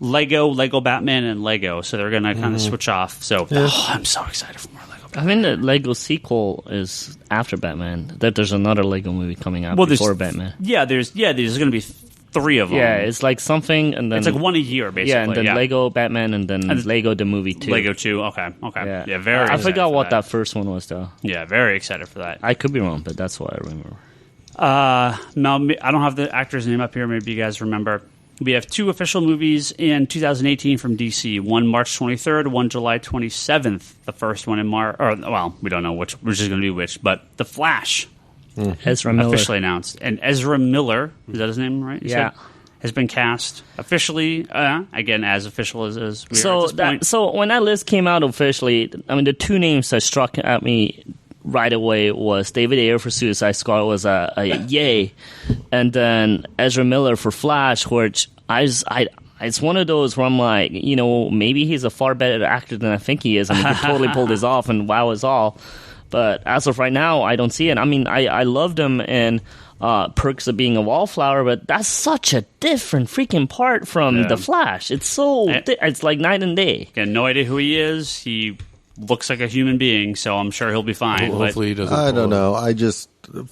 Lego Batman, and Lego. So they're going to kind of switch off. So I'm so excited for more Lego Batman. I mean, the Lego sequel is after Batman. That there's another Lego movie coming out before Batman. Yeah, there's going to be 3 of them. Yeah, it's like something, and then it's like one a year, basically. Yeah, and then Lego Batman, and then Lego the movie 2. Lego 2. Okay. Yeah, very. I forgot what that first one was, though. Yeah, very excited for that. I could be wrong, but that's what I remember. Now, I don't have the actor's name up here. Maybe you guys remember. We have 2 official movies in 2018 from DC. One March 23rd, one July 27th. The first one in March. We don't know which is going to be which, but The Flash. Ezra Miller. Officially announced. And Ezra Miller, is that his name, right? Yeah. Has been cast officially, again, as official as we are at this point. So when that list came out officially, I mean, the 2 names that struck at me right away was David Ayer for Suicide Squad was a yay, and then Ezra Miller for Flash, which it's one of those where I'm like, maybe he's a far better actor than I think he is, and he could totally pull this off and wow us all. But as of right now, I don't see it. I mean, I loved him in Perks of Being a Wallflower, but that's such a different freaking part from The Flash. It's it's like night and day. Got no idea who he is. He looks like a human being, so I'm sure he'll be fine. Well, hopefully he doesn't. I don't know.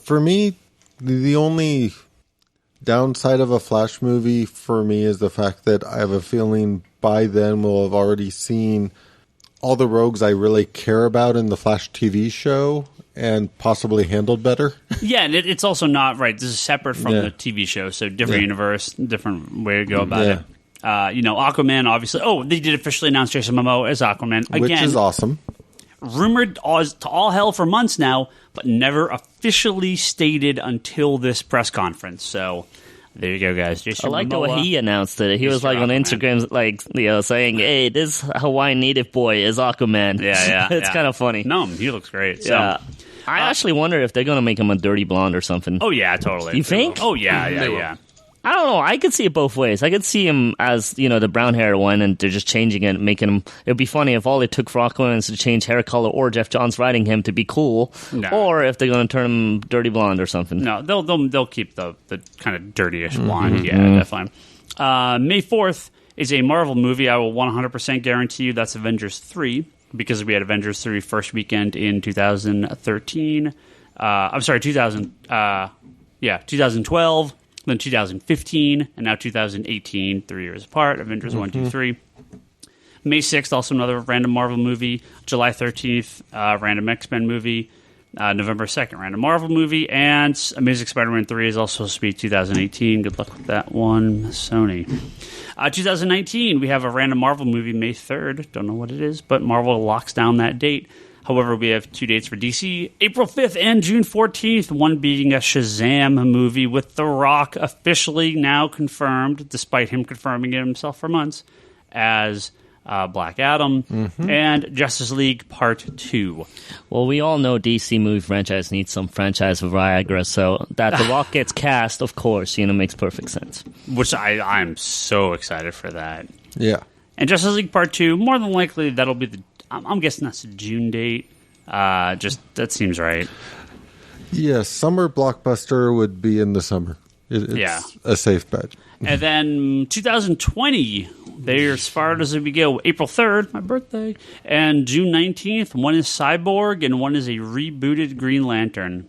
For me, the only downside of a Flash movie for me is the fact that I have a feeling by then we'll have already seen all the rogues I really care about in the Flash TV show and possibly handled better. Yeah, and it's also not right. This is separate from the TV show, so different universe, different way to go about it. Aquaman, obviously. Oh, they did officially announce Jason Momoa as Aquaman. Again, which is awesome. Rumored to all hell for months now, but never officially stated until this press conference. So there you go, guys. Jason I like Momoa, the way he announced it. He was like on Instagram, saying, "Hey, this Hawaiian native boy is Aquaman." Yeah, it's kind of funny. No, he looks great. So. Yeah. I actually wonder if they're going to make him a dirty blonde or something. Oh, yeah, totally. You think? Oh, yeah. I don't know. I could see it both ways. I could see him as, the brown hair one, and they're just changing it, making him... It would be funny if all it took for Aquaman is to change hair color, or Jeff Johns writing him to be cool, or if they're going to turn him dirty blonde or something. No, they'll keep the kind of dirtyish blonde. Yeah, definitely. May 4th is a Marvel movie. I will 100% guarantee you that's Avengers 3, because we had Avengers 3 first weekend in 2013. I'm sorry, 2012. Then 2015, and now 2018, 3 years apart. Avengers 1, 2, 3. May 6th, also another random Marvel movie. July 13th, random X-Men movie. November 2nd, random Marvel movie. And Amazing Spider-Man 3 is also supposed to be 2018. Good luck with that one, Sony. 2019, we have a random Marvel movie, May 3rd. Don't know what it is, but Marvel locks down that date. However, we have 2 dates for DC, April 5th and June 14th, one being a Shazam movie with The Rock officially now confirmed, despite him confirming it himself for months, as Black Adam, and Justice League Part 2. Well, we all know DC movie franchise needs some franchise Viagra, so that The Rock gets cast, of course, makes perfect sense. Which I'm so excited for that. Yeah. And Justice League Part 2, more than likely, that'll be I'm guessing that's a June date. Just that seems right. Yeah, summer blockbuster would be in the summer. It's a safe bet. And then 2020, they're as far as we go. April 3rd, my birthday, and June 19th, one is Cyborg and one is a rebooted Green Lantern.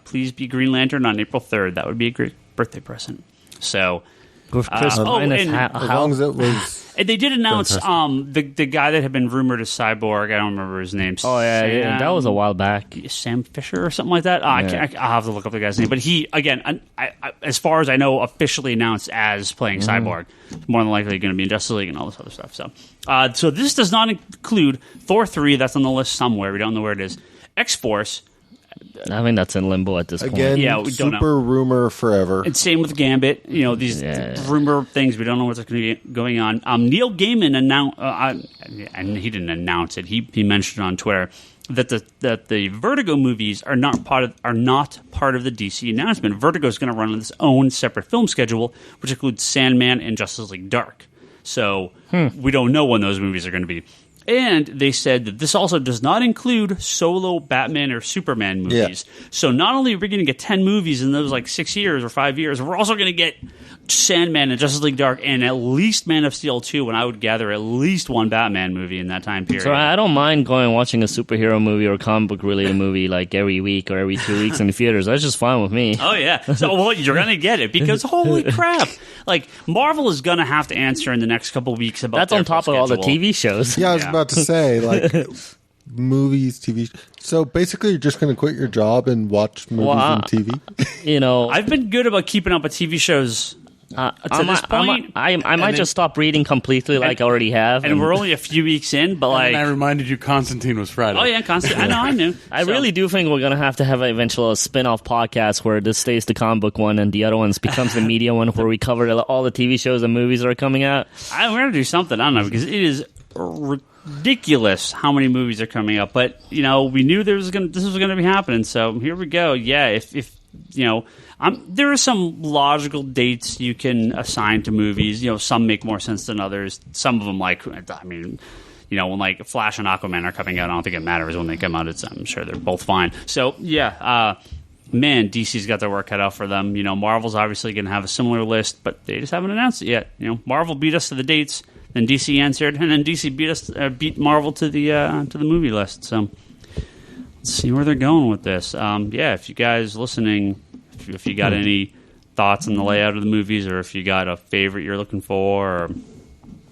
Please be Green Lantern on April 3rd. That would be a great birthday present. So, Chris, as long as it was... And they did announce the guy that had been rumored as Cyborg. I don't remember his name. Oh, yeah, that was a while back. Sam Fisher or something like that. I'll have to look up the guy's name. But he, again, I, as far as I know, officially announced as playing Cyborg. More than likely going to be in Justice League and all this other stuff. So this does not include Thor 3. That's on the list somewhere. We don't know where it is. X-Force. I think that's in limbo at this point. Again, yeah, we don't know. Super rumor forever. And same with Gambit. These rumor things. We don't know what's going to be going on. Neil Gaiman announced, and he didn't announce it. He mentioned on Twitter that the Vertigo movies are not part of the DC announcement. Vertigo is going to run on its own separate film schedule, which includes Sandman and Justice League Dark. So we don't know when those movies are going to be. And they said that this also does not include solo Batman or Superman movies. Yeah. So not only are we going to get 10 movies in those 6 years or 5 years, we're also going to get Sandman and Justice League Dark and at least Man of Steel 2, and I would gather at least one Batman movie in that time period. So I don't mind going and watching a superhero movie or a comic book related movie every week or every 2 weeks in the theaters. That's just fine with me. Oh, yeah. So you're going to get it because holy crap. Marvel is going to have to answer in the next couple weeks about that's on top of all the TV shows. Yeah, I was about to say, movies, TV. So basically, you're just going to quit your job and watch movies and TV? I've been good about keeping up with TV shows to this point. I might just stop reading completely I already have. And we're only a few weeks in, but And I reminded you Constantine was Friday. Oh, yeah, Constantine. I knew. I really do think we're going to have eventually a spin-off podcast where this stays the comic book one and the other ones becomes the media one where we cover all the TV shows and movies that are coming out. We're going to do something. I don't know, because it is ridiculous how many movies are coming up. But, we knew this was going to be happening, so here we go. Yeah, if there are some logical dates you can assign to movies. Some make more sense than others. Some of them, when Flash and Aquaman are coming out, I don't think it matters when they come out. I'm sure they're both fine. So, yeah, DC's got their work cut out for them. Marvel's obviously going to have a similar list, but they just haven't announced it yet. Marvel beat us to the dates, then DC answered, and then DC beat Marvel to the movie list. So, let's see where they're going with this. If you guys listening, if you got any thoughts on the layout of the movies, or if you got a favorite you're looking for, or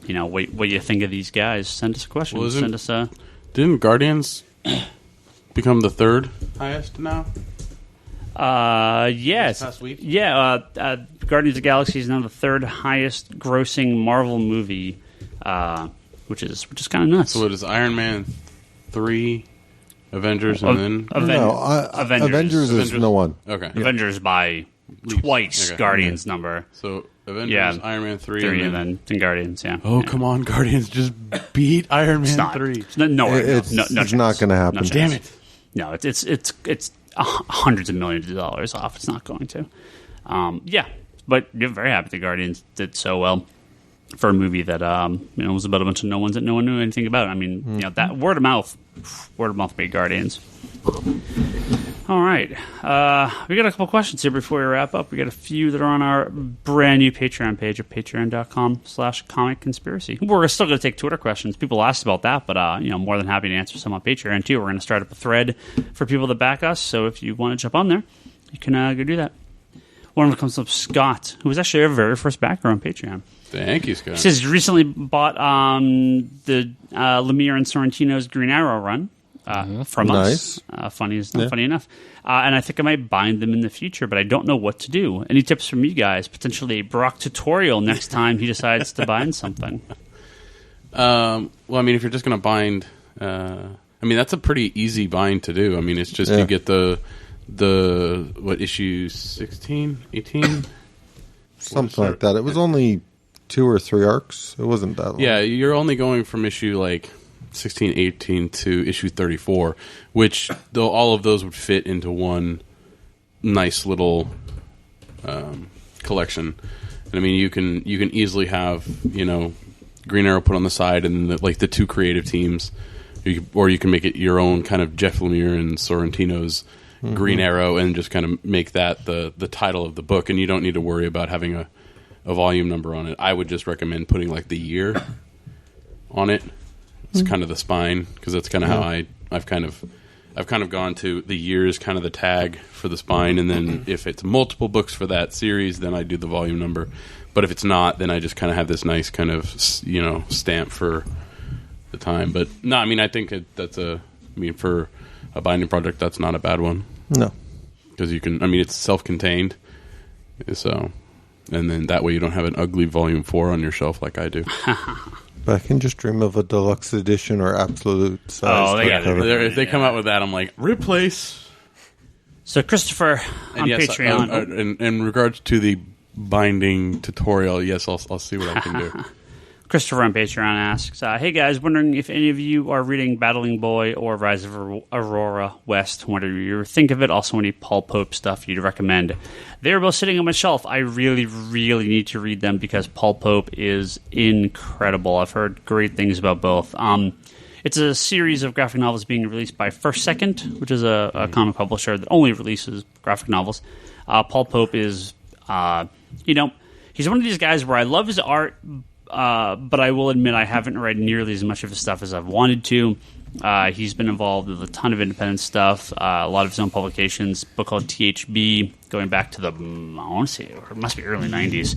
what you think of these guys, send us a question. Well, didn't Guardians become the third highest now? Yes. This past week? Yeah. Guardians of the Galaxy is now the third highest grossing Marvel movie, which is kind of nuts. So it is Iron Man 3, Avengers, and then Avengers is no one. Okay. Avengers by twice Guardians number. So Avengers, Iron Man 3 and then Guardians. Yeah. Oh, come on, Guardians just beat Iron Man 3. It's not going to happen. Damn it! No, it's hundreds of millions of dollars off. It's not going to. But you're very happy the Guardians did so well for a movie that was about a bunch of no ones that no one knew anything about. I mean, that word of mouth made Guardians. All right, we got a couple questions here before we wrap up. We got a few that are on our brand new Patreon page at patreon.com/comic conspiracy. We're still going to take Twitter questions. People asked about that, but more than happy to answer some on Patreon too. We're going to start up a thread for people that back us. So if you want to jump on there, you can go do that. One of them comes from Scott, who was actually our very first backer on Patreon. Thank you, Scott. He says he recently bought the Lemire and Sorrentino's Green Arrow run from us. Funny enough. And I think I might bind them in the future, but I don't know what to do. Any tips from you guys? Potentially a Brock tutorial next time he decides to bind something. Well, I mean, if you're just going to bind... I mean, that's a pretty easy bind to do. I mean, it's just you get the what, issue 16, 18? Something like that. It was only 2 or 3 arcs. It wasn't that long. Yeah, you're only going from issue like 16, 18 to issue 34, which though all of those would fit into one nice little collection. And I mean, you can easily have, you know, Green Arrow put on the side and the 2 creative teams, or you can make it your own kind of Jeff Lemire and Sorrentino's Green Arrow and just kind of make that the title of the book, and you don't need to worry about having a volume number on it. I would just recommend putting like the year on it. It's kind of the spine, because that's kind of how I've kind of gone to the year is kind of the tag for the spine, and then if it's multiple books for that series, then I do the volume number. But if it's not, then I just kind of have this nice kind of, you know, stamp for the time. But no, I mean, I think for a binding project, that's not a bad one. No. Because you can, I mean, it's self-contained, so, and then that way you don't have an ugly volume 4 on your shelf like I do. But I can just dream of a deluxe edition or absolute size. Oh, they got it. If they come out with that, I'm like, replace. So Christopher on Patreon. In regards to the binding tutorial, yes, I'll see what I can do. Christopher on Patreon asks, hey guys, wondering if any of you are reading Battling Boy or Rise of Aurora West. What do you think of it? Also, any Paul Pope stuff you'd recommend? They're both sitting on my shelf. I really, really need to read them because Paul Pope is incredible. I've heard great things about both. It's a series of graphic novels being released by First Second, which is a comic publisher that only releases graphic novels. Paul Pope is, he's one of these guys where I love his art, but I will admit I haven't read nearly as much of his stuff as I've wanted to. He's been involved with a ton of independent stuff, a lot of his own publications, a book called THB, going back to the, I want to say, it must be early 90s,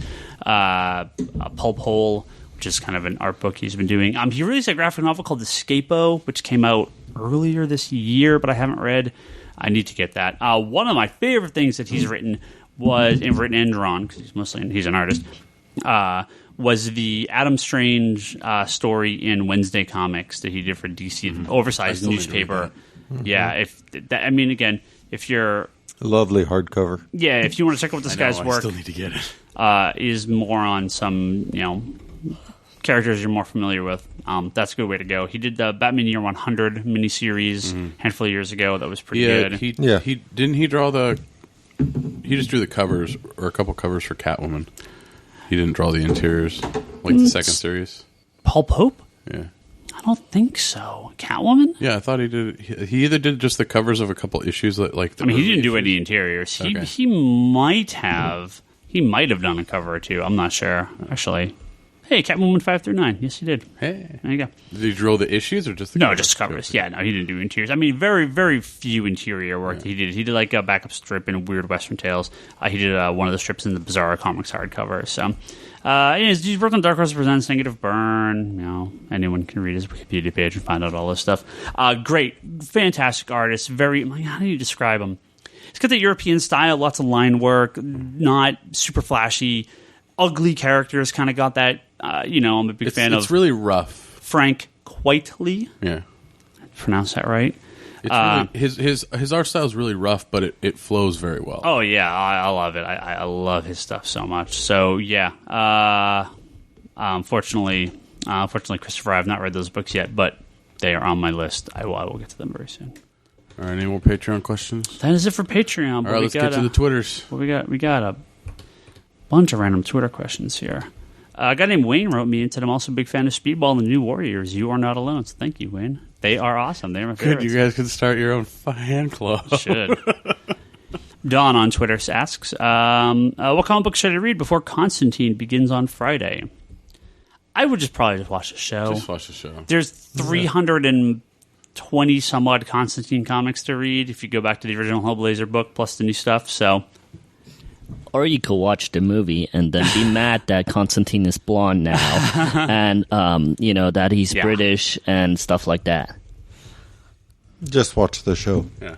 Pulp Hole, which is kind of an art book he's been doing. He released a graphic novel called Escapo, which came out earlier this year, but I haven't read. I need to get that. One of my favorite things that he's written written and drawn, because he's an artist, was the Adam Strange story in Wednesday Comics that he did for DC, an oversized newspaper. Yeah, if you're lovely hardcover. Yeah, if you want to check out this guy's work, I still need to get it. Is more on some characters you're more familiar with. That's a good way to go. He did the Batman Year 100 miniseries a handful of years ago. That was pretty good. He just drew the covers, or a couple covers for Catwoman. He didn't draw the interiors, like the second series. Paul Pope? Yeah. I don't think so. Catwoman? Yeah, I thought he did. He either did just the covers of a couple issues, like. He didn't do any interiors. He might have. He might have done a cover or two. I'm not sure, actually. Hey, Catwoman 5 through 9. Yes, he did. Hey, there you go. Did he draw the issues or just the covers? No, just covers. Yeah, no, he didn't do interiors. I mean, very, very few interior work that he did. He did like a backup strip in Weird Western Tales. He did one of the strips in the Bizarro Comics hardcover. So, he's worked on Dark Horse Presents Negative Burn. Anyone can read his Wikipedia page and find out all this stuff. Great, fantastic artist. How do you describe him? He's got the European style, lots of line work, not super flashy. Ugly characters, kind of got that. I'm a big fan of. It's really rough. Frank Quitely. Yeah, pronounce that right. It's really, his art style is really rough, but it flows very well. Oh yeah, I love it. I love his stuff so much. So yeah, unfortunately, Christopher, I have not read those books yet, but they are on my list. I will get to them very soon. All right, any more Patreon questions? That is it for Patreon. All right, let's get to the Twitters. Well, we got a bunch of random Twitter questions here. A guy named Wayne wrote me and said, I'm also a big fan of Speedball and the New Warriors. You are not alone. So thank you, Wayne. They are awesome. They're my favorites. Good. You guys could start your own fan club. Should. Don on Twitter asks, what comic book should I read before Constantine begins on Friday? I would probably watch the show. Just watch the show. There's 320 some odd Constantine comics to read if you go back to the original Hellblazer book plus the new stuff. So. Or you could watch the movie and then be mad that Constantine is blonde now, and that he's British and stuff like that. Just watch the show. Yeah.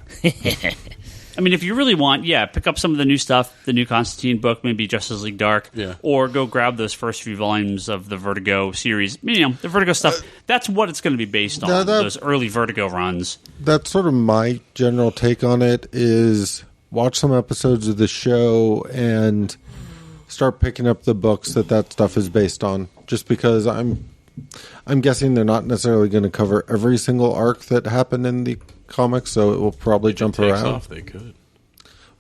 I mean, if you really want, pick up some of the new stuff, the new Constantine book, maybe Justice League Dark, or go grab those first few volumes of the Vertigo series. You know, the Vertigo stuff, that's what it's going to be based on, those early Vertigo runs. That's sort of my general take on it, is watch some episodes of the show and start picking up the books that stuff is based on. Just because I'm guessing they're not necessarily going to cover every single arc that happened in the comics, so it will probably jump around. Off, they could.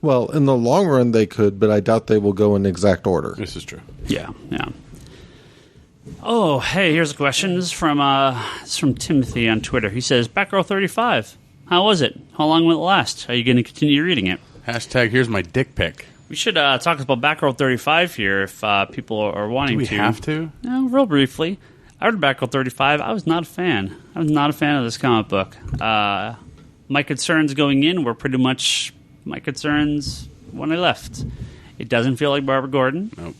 Well, in the long run, they could, but I doubt they will go in exact order. This is true. Yeah. Oh, hey, here's a question. This is from Timothy on Twitter. He says, Batgirl 35. How was it? How long will it last? Are you going to continue reading it? Hashtag here's my dick pic. We should talk about Batgirl 35 here if people are wanting to. Do we have to? No, real briefly. I read Batgirl 35. I was not a fan. I was not a fan of this comic book. My concerns going in were pretty much my concerns when I left. It doesn't feel like Barbara Gordon. Nope.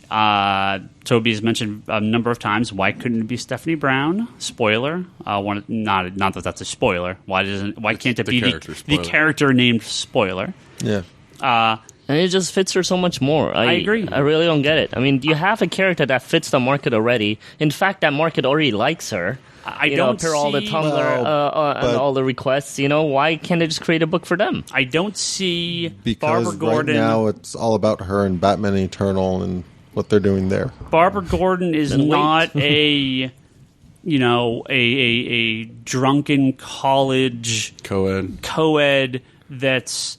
Toby's mentioned a number of times, why couldn't it be Stephanie Brown? Spoiler. Not that that's a spoiler. Why can't it be the character named Spoiler? Yeah. And it just fits her so much more. I agree. I really don't get it. I mean, you have a character that fits the market already. In fact, that market already likes her. I don't see all the Tumblr and all the requests. Why can't they just create a book for them? I don't see because Barbara Gordon. Right now it's all about her and Batman Eternal and what they're doing there. Barbara Gordon is not a drunken college co-ed that's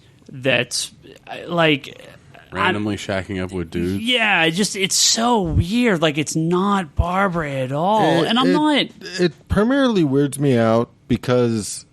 like randomly shacking up with dudes. Yeah, it's so weird. Like, it's not Barbara at all. It primarily weirds me out because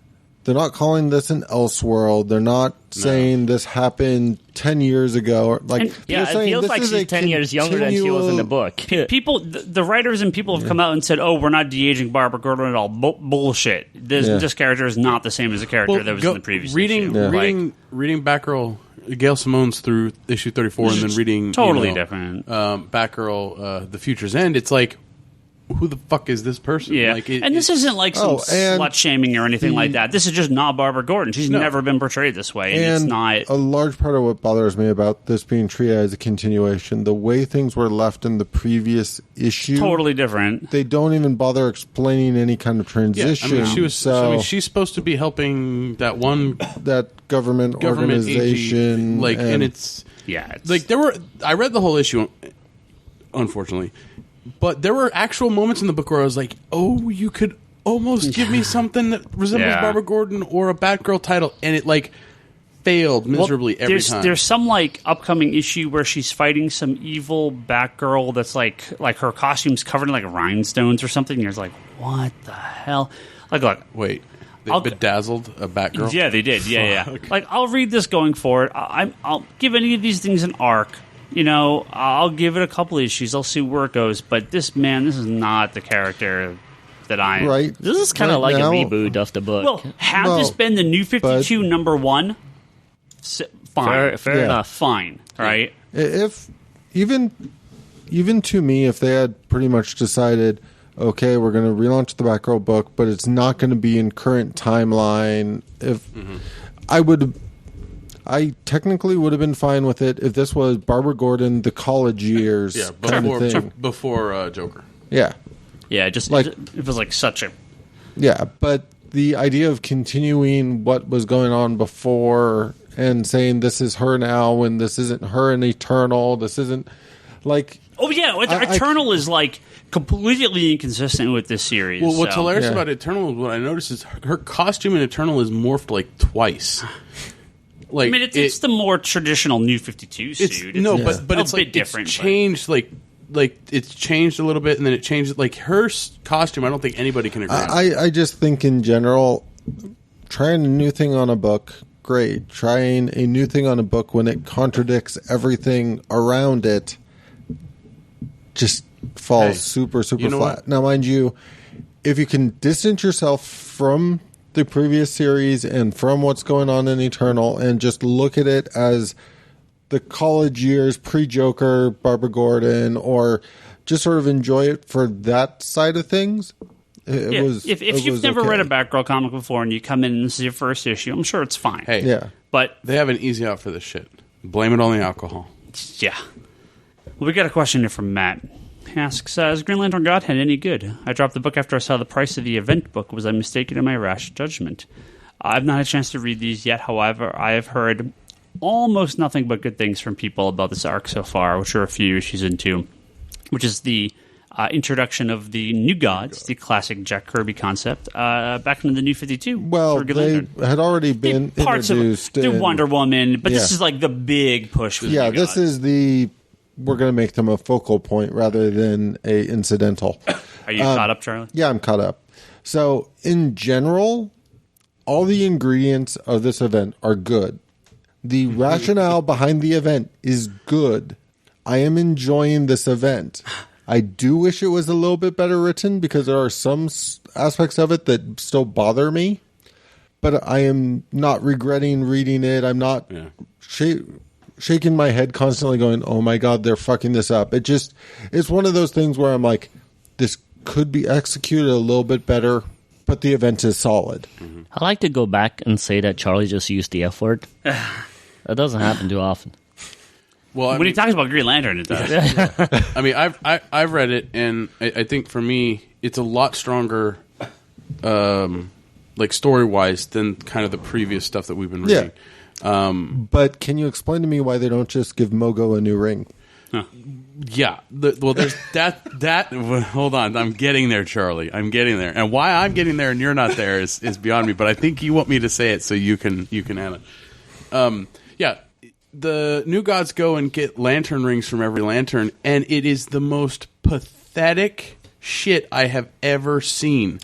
they're not calling this an Elseworld. They're not saying this happened 10 years ago. It feels like she's 10 years younger than she was in the book. People, the writers and people have come out and said, "Oh, we're not de-aging Barbara Gordon at all." Bullshit. This character is not the same as the character that was in the previous issue. Reading Batgirl, Gail Simone's through issue 34, and then reading totally different Batgirl, The Future's End. It's like, who the fuck is this person? Yeah, this isn't like some slut shaming or anything like that. This is just not Barbara Gordon. She's never been portrayed this way, and it's not. A large part of what bothers me about this being treated as a continuation, the way things were left in the previous issue, totally different. They don't even bother explaining any kind of transition. Yeah, she's supposed to be helping that government organization, and it's like I read the whole issue, unfortunately. But there were actual moments in the book where I was like, oh, you could almost give me something that resembles Barbara Gordon or a Batgirl title. And it, failed miserably every time. There's some, upcoming issue where she's fighting some evil Batgirl that's, like her costume's covered in, rhinestones or something. And you're like, what the hell? Look. Wait. They bedazzled a Batgirl? Yeah, they did. Yeah. I'll read this going forward. I'll give any of these things an arc. I'll give it a couple issues. I'll see where it goes. But this is not the character that I am. Right. This is kind of like a reboot of the book. Well, this been the New 52 number one? Fine. Fair enough. Fine. Right? If even to me, if they had pretty much decided, okay, we're going to relaunch the Batgirl book, but it's not going to be in current timeline, I technically would have been fine with it if this was Barbara Gordon, the college years kind of thing. Before Joker. Yeah. Yeah, it was such a... Yeah, but the idea of continuing what was going on before and saying this is her now when this isn't her in Eternal, this isn't Oh, yeah, Eternal is completely inconsistent with this series. Well, what's hilarious about Eternal, what I noticed is her costume in Eternal is morphed twice. It's the more traditional New 52 suit. But it's a bit different. It's changed, it's changed a little bit, and then it changed. Her costume, I don't think anybody can agree on. I just think in general, trying a new thing on a book, great. Trying a new thing on a book when it contradicts everything around it, just falls super flat. What? Now, mind you, if you can distance yourself from the previous series and from what's going on in Eternal and just look at it as the college years pre-Joker Barbara Gordon, or just sort of enjoy it for that side of things, It was. If you've never read a Batgirl comic before and you come in and this is your first issue, I'm sure it's fine. Hey, yeah, but they have an easy out for this shit. Blame it on the alcohol. Yeah. Well, we got a question here from Matt. He asks, is Green Lantern Godhead any good? I dropped the book after I saw the price of the event book. Was I mistaken in my rash judgment? I've not had a chance to read these yet. However, I have heard almost nothing but good things from people about this arc so far, which are a few issues into, which is the introduction of the New Gods, the classic Jack Kirby concept, back in the New 52. Well, they had already been parts introduced of the Wonder Woman, but Yeah. this is like the big push. For the Yeah, New this Gods. is we're going to make them a focal point rather than a incidental. Are you caught up, Charlie? Yeah, I'm caught up. So, in general, all the ingredients of this event are good. The rationale behind the event is good. I am enjoying this event. I do wish it was a little bit better written because there are some aspects of it that still bother me. But I am not regretting reading it. I'm not shaking my head constantly going, oh my God, they're fucking this up. It's one of those things where I'm like, this could be executed a little bit better, but the event is solid. Mm-hmm. I like to go back and say that Charlie just used the F word. That doesn't happen too often. Well, when he talks about Green Lantern, it does. I mean, I've read it, and I think for me, it's a lot stronger, like story-wise, than kind of the previous stuff that we've been reading. But can you explain to me why they don't just give Mogo a new ring? Yeah. Well, there's that. Hold on. I'm getting there, Charlie. I'm getting there. And why I'm getting there and you're not there is beyond me. But I think you want me to say it so you can add it. Yeah. The New Gods go and get lantern rings from every lantern, and it is the most pathetic shit I have ever seen.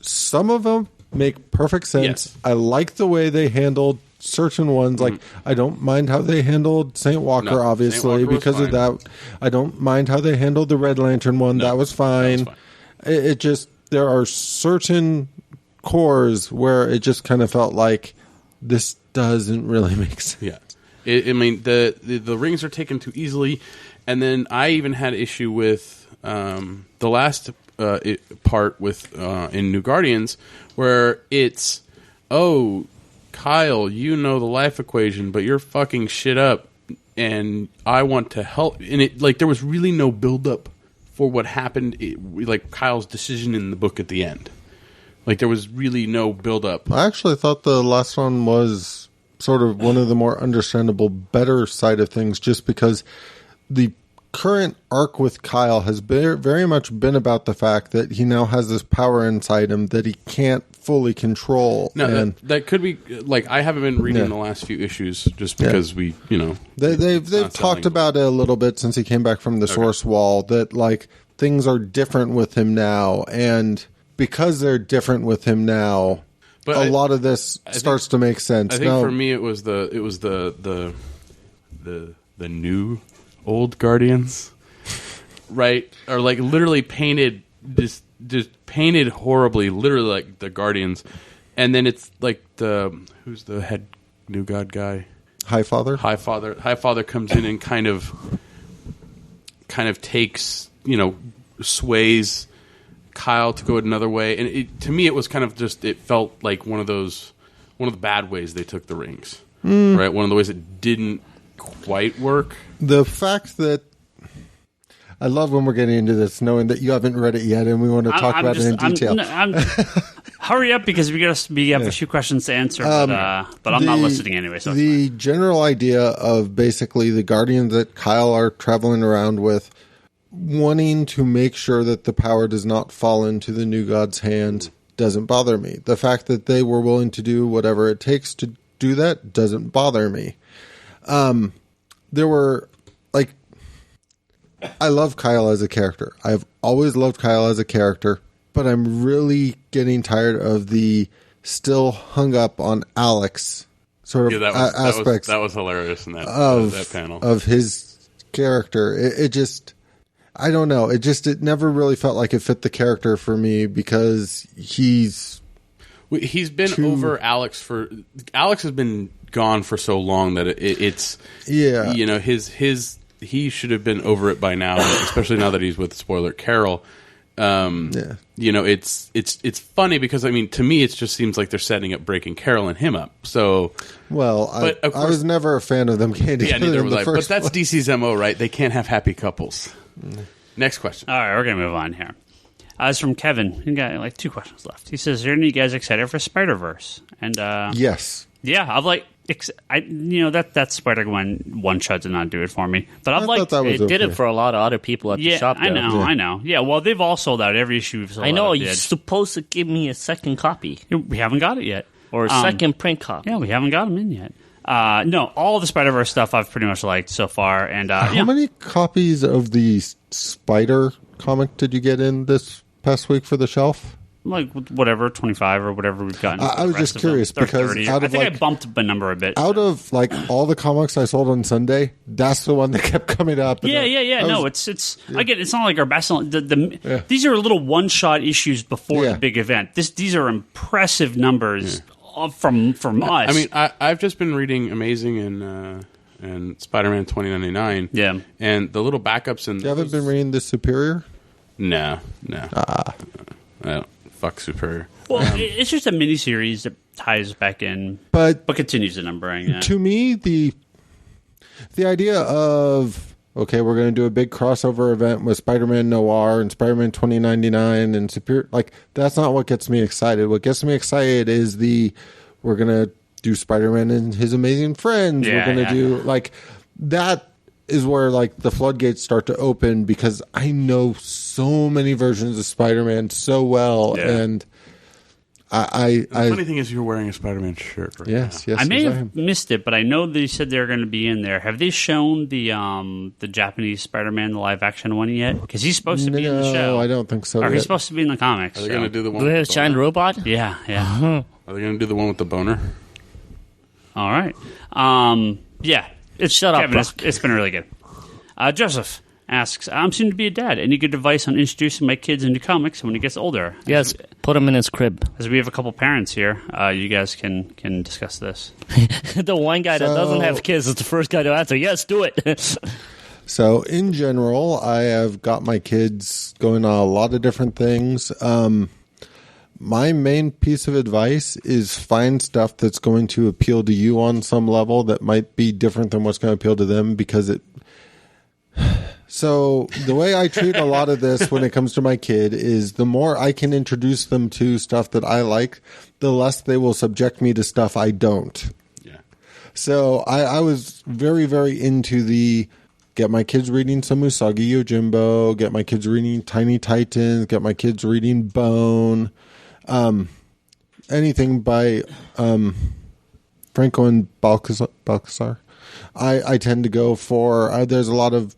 Some of them make perfect sense. Yes. I like the way they handled certain ones. Like, I don't mind how they handled Saint Walker, No, obviously, Saint Walker was because of fine. that. I don't mind how they handled the Red Lantern one. That was fine. It just, there are certain cores where it just kind of felt like this doesn't really make sense. Yeah. I mean, the rings are taken too easily. And then I even had issue with the last part with in New Guardians where it's, oh, Kyle, you know the life equation, but you're fucking shit up, and I want to help. And it, like, there was really no build-up for what happened, like Kyle's decision in the book at the end. Like, there was really no build-up. I actually thought the last one was sort of one of the more understandable, better side of things, just because the current arc with Kyle has very much been about the fact that he now has this power inside him that he can't fully control. No, and that could be, like, I haven't been reading the last few issues just because we, you know. They've talked about it a little bit since he came back from the Source Wall, that, like, things are different with him now, and because they're different with him now, but a lot of this starts to make sense. I think for me it was the new old Guardians, right? Or like literally painted just painted horribly, literally like the Guardians, and then it's like who's the head New God guy? Highfather. Highfather comes in and kind of takes, you know, sways Kyle to go another way, and to me it was kind of just, it felt like one of the bad ways they took the rings, right? One of the ways it didn't quite work. The fact that I love when we're getting into this, knowing that you haven't read it yet, and we want to talk about it in detail. Hurry up, because we have a few questions to answer, but I'm not listening anyway. So the general idea of basically the Guardians that Kyle are traveling around with, wanting to make sure that the power does not fall into the New God's hand, doesn't bother me. The fact that they were willing to do whatever it takes to do that doesn't bother me. There were, like, I love Kyle as a character. I've always loved Kyle as a character, but I'm really getting tired of the still hung up on Alex sort of aspects. That was hilarious in that panel of his character. It just, I don't know. It never really felt like it fit the character for me, because he's been over Alex Alex has been gone for so long that it's you know, he should have been over it by now, especially now that he's with, spoiler, Carol. You know, it's funny because I mean, to me, it just seems like they're setting up Breaking Carol and him up. So, well, I was never a fan of them getting together. Yeah, neither was I. But that's DC's MO, right? They can't have happy couples. Next question. All right, we're gonna move on here. It's from Kevin. He got like 2 questions left. He says, "Are any of you guys excited for Spider-Verse?" And yes, yeah, I've like. That Spider-Gwen one shot did not do it for me, but I've liked it. Did it for a lot of other people at the shop. Though. I know. Yeah, well, they've all sold out every issue. I know. You're supposed to give me a second copy. We haven't got it yet, or a second print copy. Yeah, we haven't got them in yet. No, all the Spider-Verse stuff I've pretty much liked so far. And how many copies of the Spider comic did you get in this past week for the shelf? Like whatever, 25 or whatever we've gotten. I was just curious because I think I bumped the number a bit. Out of like all the comics I sold on Sunday, that's the one that kept coming up. Yeah. It's again, it's not like our best. These are little one-shot issues before the big event. These are impressive numbers from us. I mean, I've just been reading Amazing and Spider-Man 2099. Yeah, and the little backups and you haven't been reading the Superior? No. Fuck Superior. Well, it's just a miniseries that ties back in, but continues the numbering. Yeah. To me, the idea of we're going to do a big crossover event with Spider-Man Noir and Spider-Man 2099 and Superior, like that's not what gets me excited. What gets me excited is we're going to do Spider-Man and His Amazing Friends. We're going to do like that. Is where like the floodgates start to open because I know so many versions of Spider-Man so well, and the funny thing is you're wearing a Spider-Man shirt right yes, now. Yes, I may have missed it, but I know they said they're going to be in there. Have they shown the Japanese Spider-Man, the live action one yet? Because he's supposed to be in the show. No, I don't think so. Or he's supposed to be in the comics. Are they going to do the one? Do they have Giant Robot? Yeah. Are they going to do the one with the boner? All right. Yeah. Shut up, Kevin, it's been really good. Joseph asks, I'm soon to be a dad. Any good advice on introducing my kids into comics when he gets older? Yes, put him in his crib. As we have a couple parents here, you guys can discuss this. The one guy that doesn't have kids is the first guy to answer. Yes, do it. So, in general, I have got my kids going on a lot of different things. My main piece of advice is find stuff that's going to appeal to you on some level that might be different than what's going to appeal to them because So the way I treat a lot of this when it comes to my kid is the more I can introduce them to stuff that I like, the less they will subject me to stuff I don't. Yeah. So I was very, very into get my kids reading some Usagi Yojimbo, get my kids reading Tiny Titans, get my kids reading Bone. Anything by Franco and Balcazar. I tend to go for there's a lot of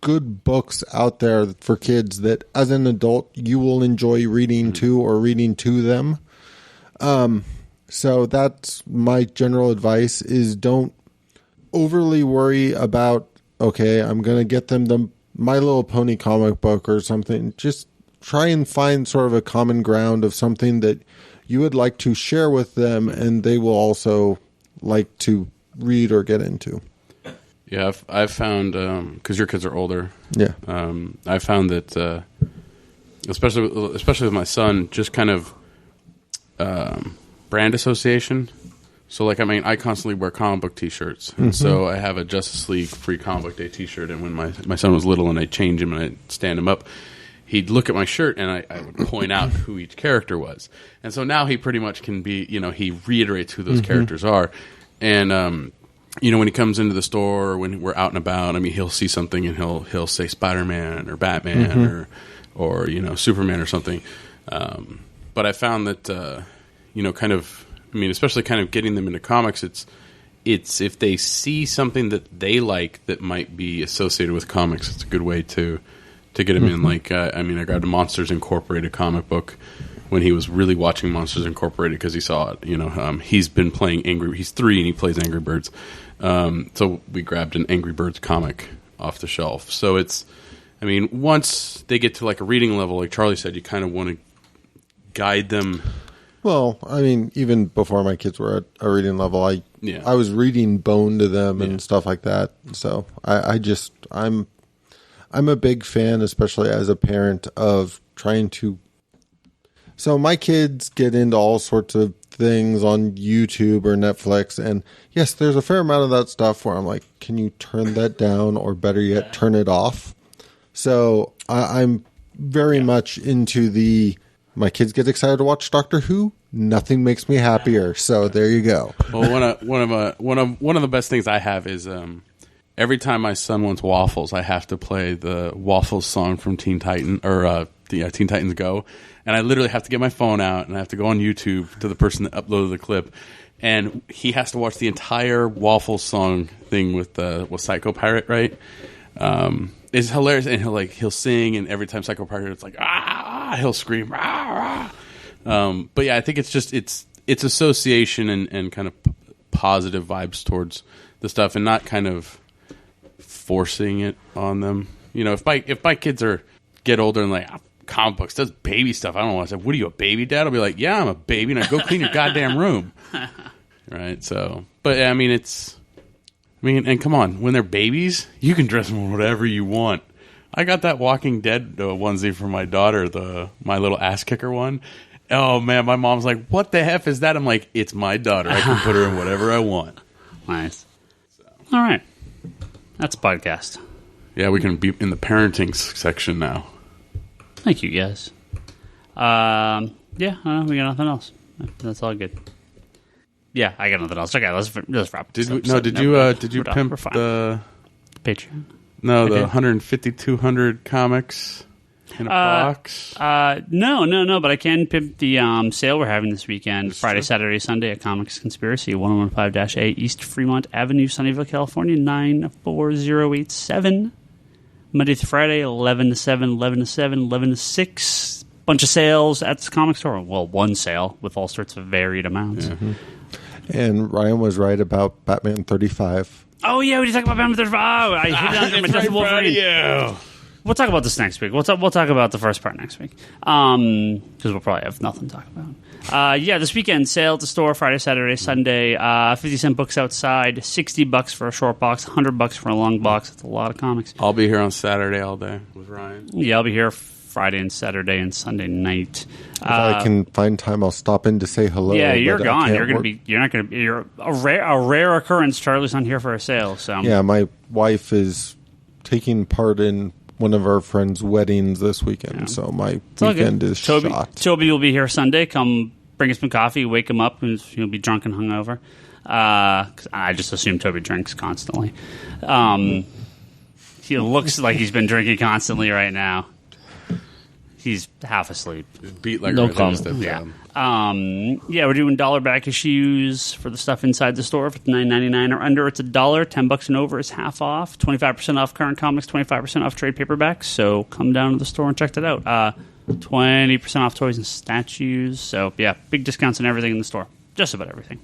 good books out there for kids that as an adult you will enjoy reading to or reading to them. So that's my general advice is don't overly worry about I'm going to get them the My Little Pony comic book or something. Just try and find sort of a common ground of something that you would like to share with them and they will also like to read or get into. Yeah, I've found, because your kids are older, I found that, especially with my son, just kind of brand association. So, I constantly wear comic book T-shirts. And so I have a Justice League Free Comic Book Day T-shirt, and when my son was little and I'd change him and I'd stand him up, he'd look at my shirt and I would point out who each character was. And so now he pretty much can be, he reiterates who those characters are. And, when he comes into the store or when we're out and about, he'll see something and he'll say Spider-Man or Batman or Superman or something. But I found that, especially kind of getting them into comics, it's if they see something that they like that might be associated with comics, it's a good way to get him in. I grabbed a Monsters Incorporated comic book when he was really watching Monsters Incorporated because he saw it. He's been playing he's 3 and he plays Angry Birds. So we grabbed an Angry Birds comic off the shelf. So it's, once they get to a reading level, like Charlie said, you kind of want to guide them. Well, even before my kids were at a reading level, I was reading Bone to them and stuff like that. So I'm a big fan, especially as a parent, of trying to. So my kids get into all sorts of things on YouTube or Netflix, and yes, there's a fair amount of that stuff where I'm like, can you turn that down, or better yet, turn it off? So I'm very much into my kids get excited to watch Doctor Who. Nothing makes me happier. So there you go. Well, one of the best things I have is every time my son wants waffles, I have to play the Waffles song from Teen Titans Teen Titans Go. And I literally have to get my phone out, and I have to go on YouTube to the person that uploaded the clip. And he has to watch the entire Waffles song thing with Psycho Pirate, right? It's hilarious. And he'll sing, and every time Psycho Pirate, it's like, he'll scream, ah. But yeah, I think it's just, it's association and kind of positive vibes towards the stuff, and not kind of forcing it on them. You know, if my kids get older and like, comic books, does baby stuff, I don't want to say, what are you, a baby dad? I'll be like, yeah, I'm a baby, and I go clean your goddamn room. Right? So, but I mean, and come on, when they're babies, you can dress them whatever you want. I got that Walking Dead onesie for my daughter, my little ass kicker one. Oh man, my mom's like, what the F is that? I'm like, it's my daughter. I can put her in whatever I want. Nice. All right. That's a podcast. Yeah, we can be in the parenting section now. Thank you, guys. Yeah, we got nothing else. That's all good. Yeah, I got nothing else. Okay, let's wrap. Did you pimp the Patreon? No, the 150, 200 comics in a box. No. But I can pimp the sale we're having this weekend, That's Friday, true. Saturday, Sunday at Comics Conspiracy, 1015-A East Fremont Avenue, Sunnyvale, California, 94087. Monday through Friday, 11 to 7, 11 to 7, 11 to 6. Bunch of sales at the comic store. Well, one sale with all sorts of varied amounts. Mm-hmm. And Ryan was right about Batman 35. Oh, yeah, we did talk about Batman 35. I hit it under my death Wolverine. We'll talk about this next week. We'll talk about the first part next week. Because we'll probably have nothing to talk about. This weekend, sale at the store, Friday, Saturday, Sunday. 50-cent books outside, $60 for a short box, $100 for a long box. That's a lot of comics. I'll be here on Saturday all day with Ryan. Yeah, I'll be here Friday and Saturday and Sunday night. If I can find time, I'll stop in to say hello. Yeah, you're gone. You're a rare occurrence. Charlie's not here for a sale. So yeah, my wife is taking part in one of our friends' weddings this weekend, so my weekend is shot. Toby will be here Sunday. Come bring us some coffee, wake him up, and he'll be drunk and hungover. 'Cause I just assume Toby drinks constantly. He looks like he's been drinking constantly right now. He's half asleep. Beat like no a comment. Yeah. We're doing $1 back issues for the stuff inside the store. If it's $9.99 or under, it's $1. $10 and over is half off. 25% off current comics, 25% off trade paperbacks. So come down to the store and check that out. 20% off toys and statues. So yeah, big discounts on everything in the store. Just about everything.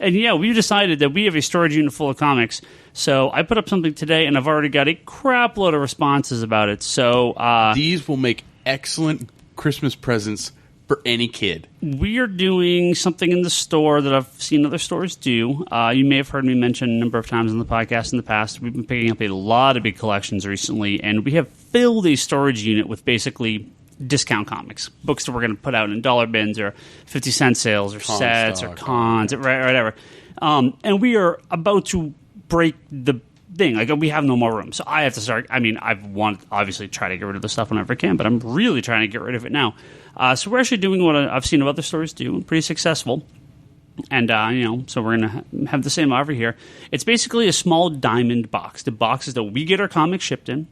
And yeah, we decided that we have a storage unit full of comics. So I put up something today, and I've already got a crap load of responses about it. So these will make excellent Christmas presents for any kid. We are doing something in the store that I've seen other stores do. You may have heard me mention a number of times on the podcast in the past. We've been picking up a lot of big collections recently, and we have filled a storage unit with basically discount comics, books that we're going to put out in dollar bins or 50-cent sales or sets or cons or whatever. And we are about to break the thing. Like, we have no more room. So I have to start. I mean, I've wanted obviously try to get rid of the stuff whenever I can, but I'm really trying to get rid of it now. So we're actually doing what I've seen other stores do, pretty successful. And, so we're going to have the same over here. It's basically a small diamond box. The boxes that we get our comics shipped in,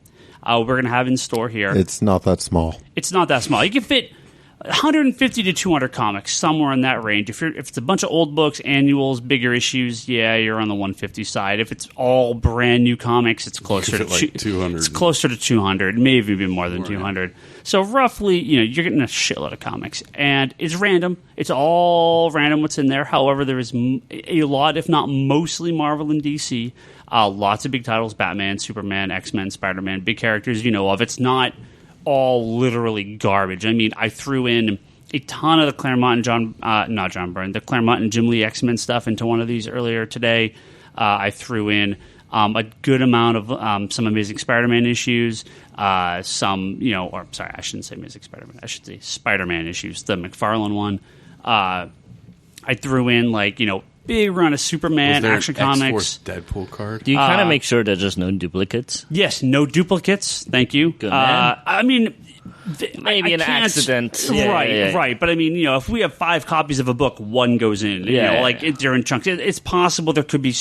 we're going to have in store here. It's not that small. It's not that small. You can fit 150 to 200 comics, somewhere in that range. If it's a bunch of old books, annuals, bigger issues, yeah, you're on the 150 side. If it's all brand new comics, it's closer to 200. It's closer to 200, maybe even more than 200. So roughly, you're getting a shitload of comics, and it's random. It's all random what's in there. However, there is a lot, if not mostly, Marvel and DC. Lots of big titles: Batman, Superman, X-Men, Spider-Man, big characters you know of. It's not all literally garbage. I mean, I threw in a ton of the Claremont and the Claremont and Jim Lee X-Men stuff into one of these earlier today. I threw in a good amount of some Amazing Spider-Man issues, I shouldn't say Amazing Spider-Man. I should say Spider-Man issues, the McFarlane one. I threw in big run of Superman Action Comics. X-Force Deadpool card. Do you kind of make sure that there's no duplicates? Yes, no duplicates. Thank you. Good man. I mean, maybe an accident. Right. But I mean, if we have 5 copies of a book, one goes in. They're in chunks. It's possible there could be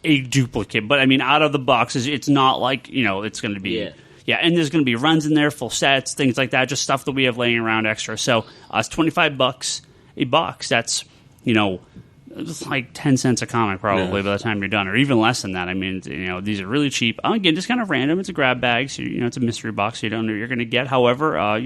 a duplicate, but I mean, out of the boxes, it's not like it's going to be. Yeah, and there's going to be runs in there, full sets, things like that, just stuff that we have laying around extra. So it's $25 a box. That's it's like 10 cents a comic probably by the time you're done, or even less than that. I mean, these are really cheap. Again, just kind of random. It's a grab bag, so it's a mystery box, so you don't know what you're going to get. However,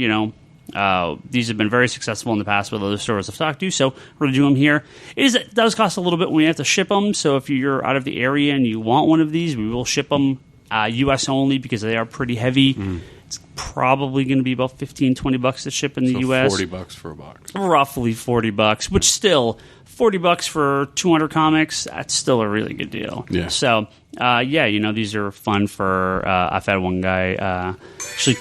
these have been very successful in the past with other stores of stock too, so we're going to do them here. It does cost a little bit when we have to ship them, so if you're out of the area and you want one of these, we will ship them U.S. only because they are pretty heavy. It's probably going to be about $15-$20 to ship in the U.S. $40 for a box. Roughly $40, which still $40 for 200 comics. That's still a really good deal. Yeah. So these are fun for. I've had one guy actually.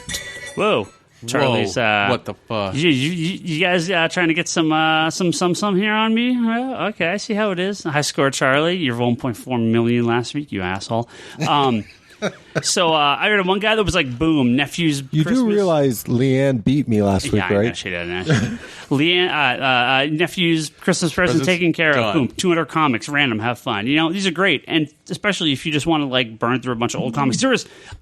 Whoa. Charlie's. What the fuck? You guys trying to get some here on me? Well, okay, I see how it is. High score, Charlie. You're 1.4 million last week, you asshole. So I heard of one guy that was like, boom, nephew's You Christmas. do realize Leanne beat me last week, I right? know she did. Leanne, nephew's Christmas present taken care of. Boom, 200 comics, random, have fun. These are great, and especially if you just want to burn through a bunch of old comics.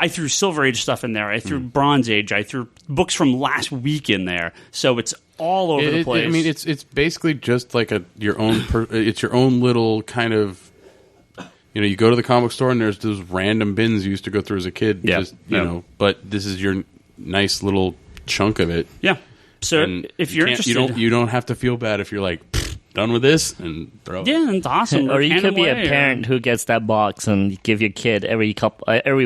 I threw Silver Age stuff in there. I threw Bronze Age. I threw books from last week in there. So it's all over the place. I mean, it's basically just like your own little kind of. You go to the comic store and there's those random bins you used to go through as a kid. But this is your nice little chunk of it. Yeah. So if you're interested, you don't have to feel bad if you're like done with this and throw it. Yeah, it's awesome. Or you could be a parent who gets that box and give your kid every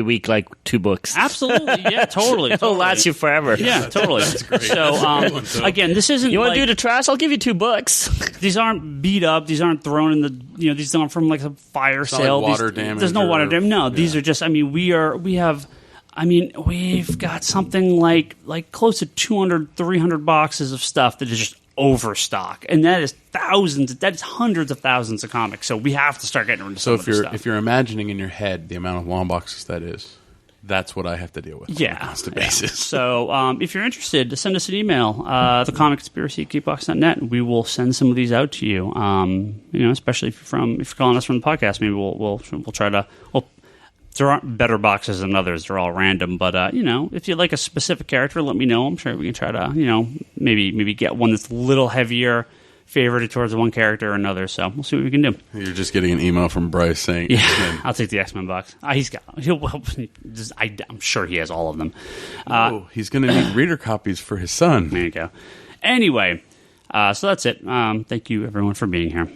week 2 books. Absolutely, yeah, totally. It'll last you forever. Yeah, totally. That's great. So again, this isn't. You want to do the trash? I'll give you 2 books. These aren't beat up. These aren't thrown in the. These aren't from a fire sale. Like water damage. There's no water damage. No, these are just. I mean, we've got something like close to 200, 300 boxes of stuff that is just overstock, and that is hundreds of thousands of comics. So we have to start getting into some of this stuff. If you're imagining in your head the amount of long boxes that is, that's what I have to deal with on a constant basis. So if you're interested, send us an email, thecomicconspiracy@geekbox.net. We will send some of these out to you. Especially if you're calling us from the podcast, maybe we'll try to. There aren't better boxes than others. They're all random. But, if you like a specific character, let me know. I'm sure we can try to, maybe get one that's a little heavier, favorited towards one character or another. So we'll see what we can do. You're just getting an email from Bryce saying, yeah, I'll take the X-Men box. I'm sure he has all of them. He's going to need reader copies for his son. There you go. Anyway, so that's it. Thank you, everyone, for being here.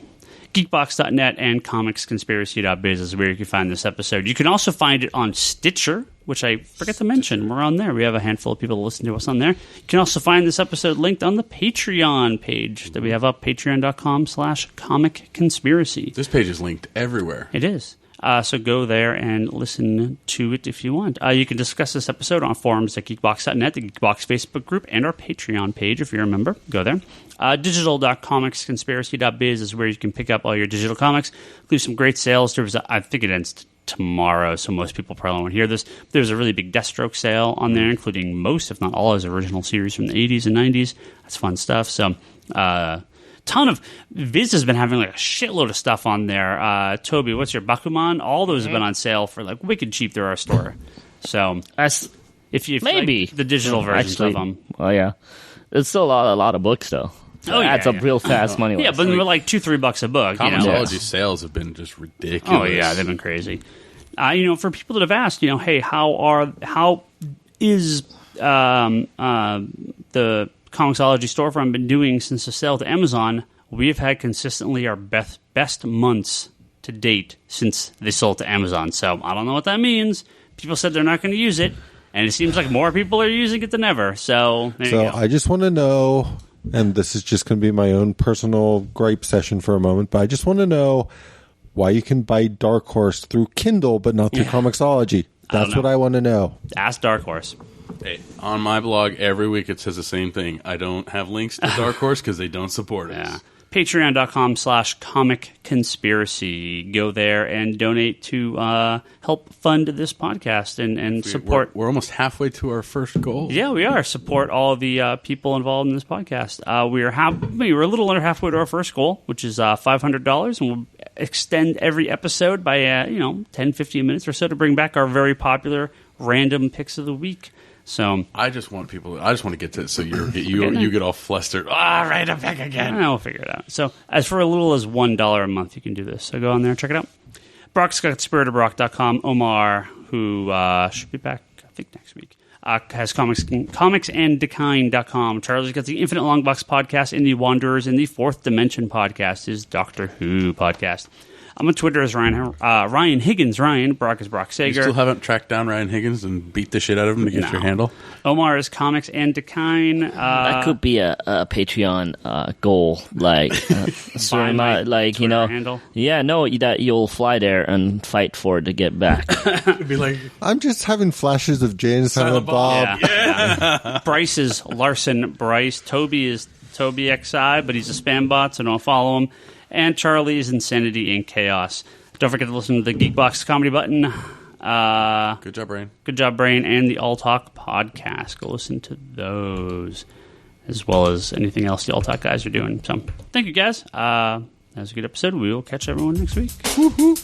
Geekbox.net and comicsconspiracy.biz is where you can find this episode. You can also find it on Stitcher, which I forget to mention. We're on there. We have a handful of people that listen to us on there. You can also find this episode linked on the Patreon page that we have up, patreon.com/comicconspiracy. This page is linked everywhere. It is. So go there and listen to it if you want. You can discuss this episode on forums at geekbox.net, the Geekbox Facebook group, and our Patreon page if you're a member. Go there. Digital.comicsconspiracy.biz is where you can pick up all your digital comics. There's some great sales. I think it ends tomorrow, so most people probably won't hear this. There's a really big Deathstroke sale on there, including most, if not all, his original series from the 80s and 90s. That's fun stuff. So, ton of Viz has been having a shitload of stuff on there. Toby, what's your Bakuman? All those have been on sale for wicked cheap through our store. So if you maybe like the digital versions of them. Well, yeah, it's still a lot of books though. So adds up real fast money. Yeah, but they're $2-3 a book. Comicsology sales have been just ridiculous. Oh yeah, they've been crazy. For people that have asked, hey, how is the Comicsology storefront been doing since the sale to Amazon? We've had consistently our best months to date since they sold to Amazon. So I don't know what that means. People said they're not going to use it, and it seems like more people are using it than ever. So there you go. I just want to know, and this is just going to be my own personal gripe session for a moment, but I just want to know, why you can buy Dark Horse through Kindle but not through Comixology. That's what I want to know. Ask Dark Horse. Hey, on my blog every week it says the same thing. I don't have links to Dark Horse because they don't support us. Yeah. Patreon.com/Comic Conspiracy. Go there and donate to help fund this podcast and support. We're almost halfway to our first goal. Yeah, we are. Support all of the people involved in this podcast. We're a little under halfway to our first goal, which is $500, and we'll extend every episode by 10, 15 minutes or so to bring back our very popular random picks of the week. So I just want to get to it so you get all flustered. Right, I'm back again. We'll figure it out. So as for as little as $1 a month, you can do this. So go on there and check it out. Brock's got spiritofbrock.com. Omar, who should be back, I think, next week, has comicsanddekind.com. Charlie's got the Infinite Longbox podcast, and the Wanderers in the Fourth Dimension podcast, his Doctor Who podcast. I'm on Twitter as Ryan Higgins. Ryan. Brock is Brock Sager. You still haven't tracked down Ryan Higgins and beat the shit out of him to get your handle? Omar is Comics and Decline. That could be a Patreon goal, like handle. Yeah, no, that you'll fly there and fight for it to get back. It'd be like, I'm just having flashes of Jay and Silent Bob. Yeah. Bryce is Larson Bryce. Toby is Toby XI, but he's a spam bot, so don't follow him. And Charlie is Insanity and Chaos. Don't forget to listen to the Geekbox Comedy Button. Good job, Brain. Good job, Brain, and the All Talk podcast. Go listen to those, as well as anything else the All Talk guys are doing. So, thank you, guys. That was a good episode. We will catch everyone next week. Woo-hoo.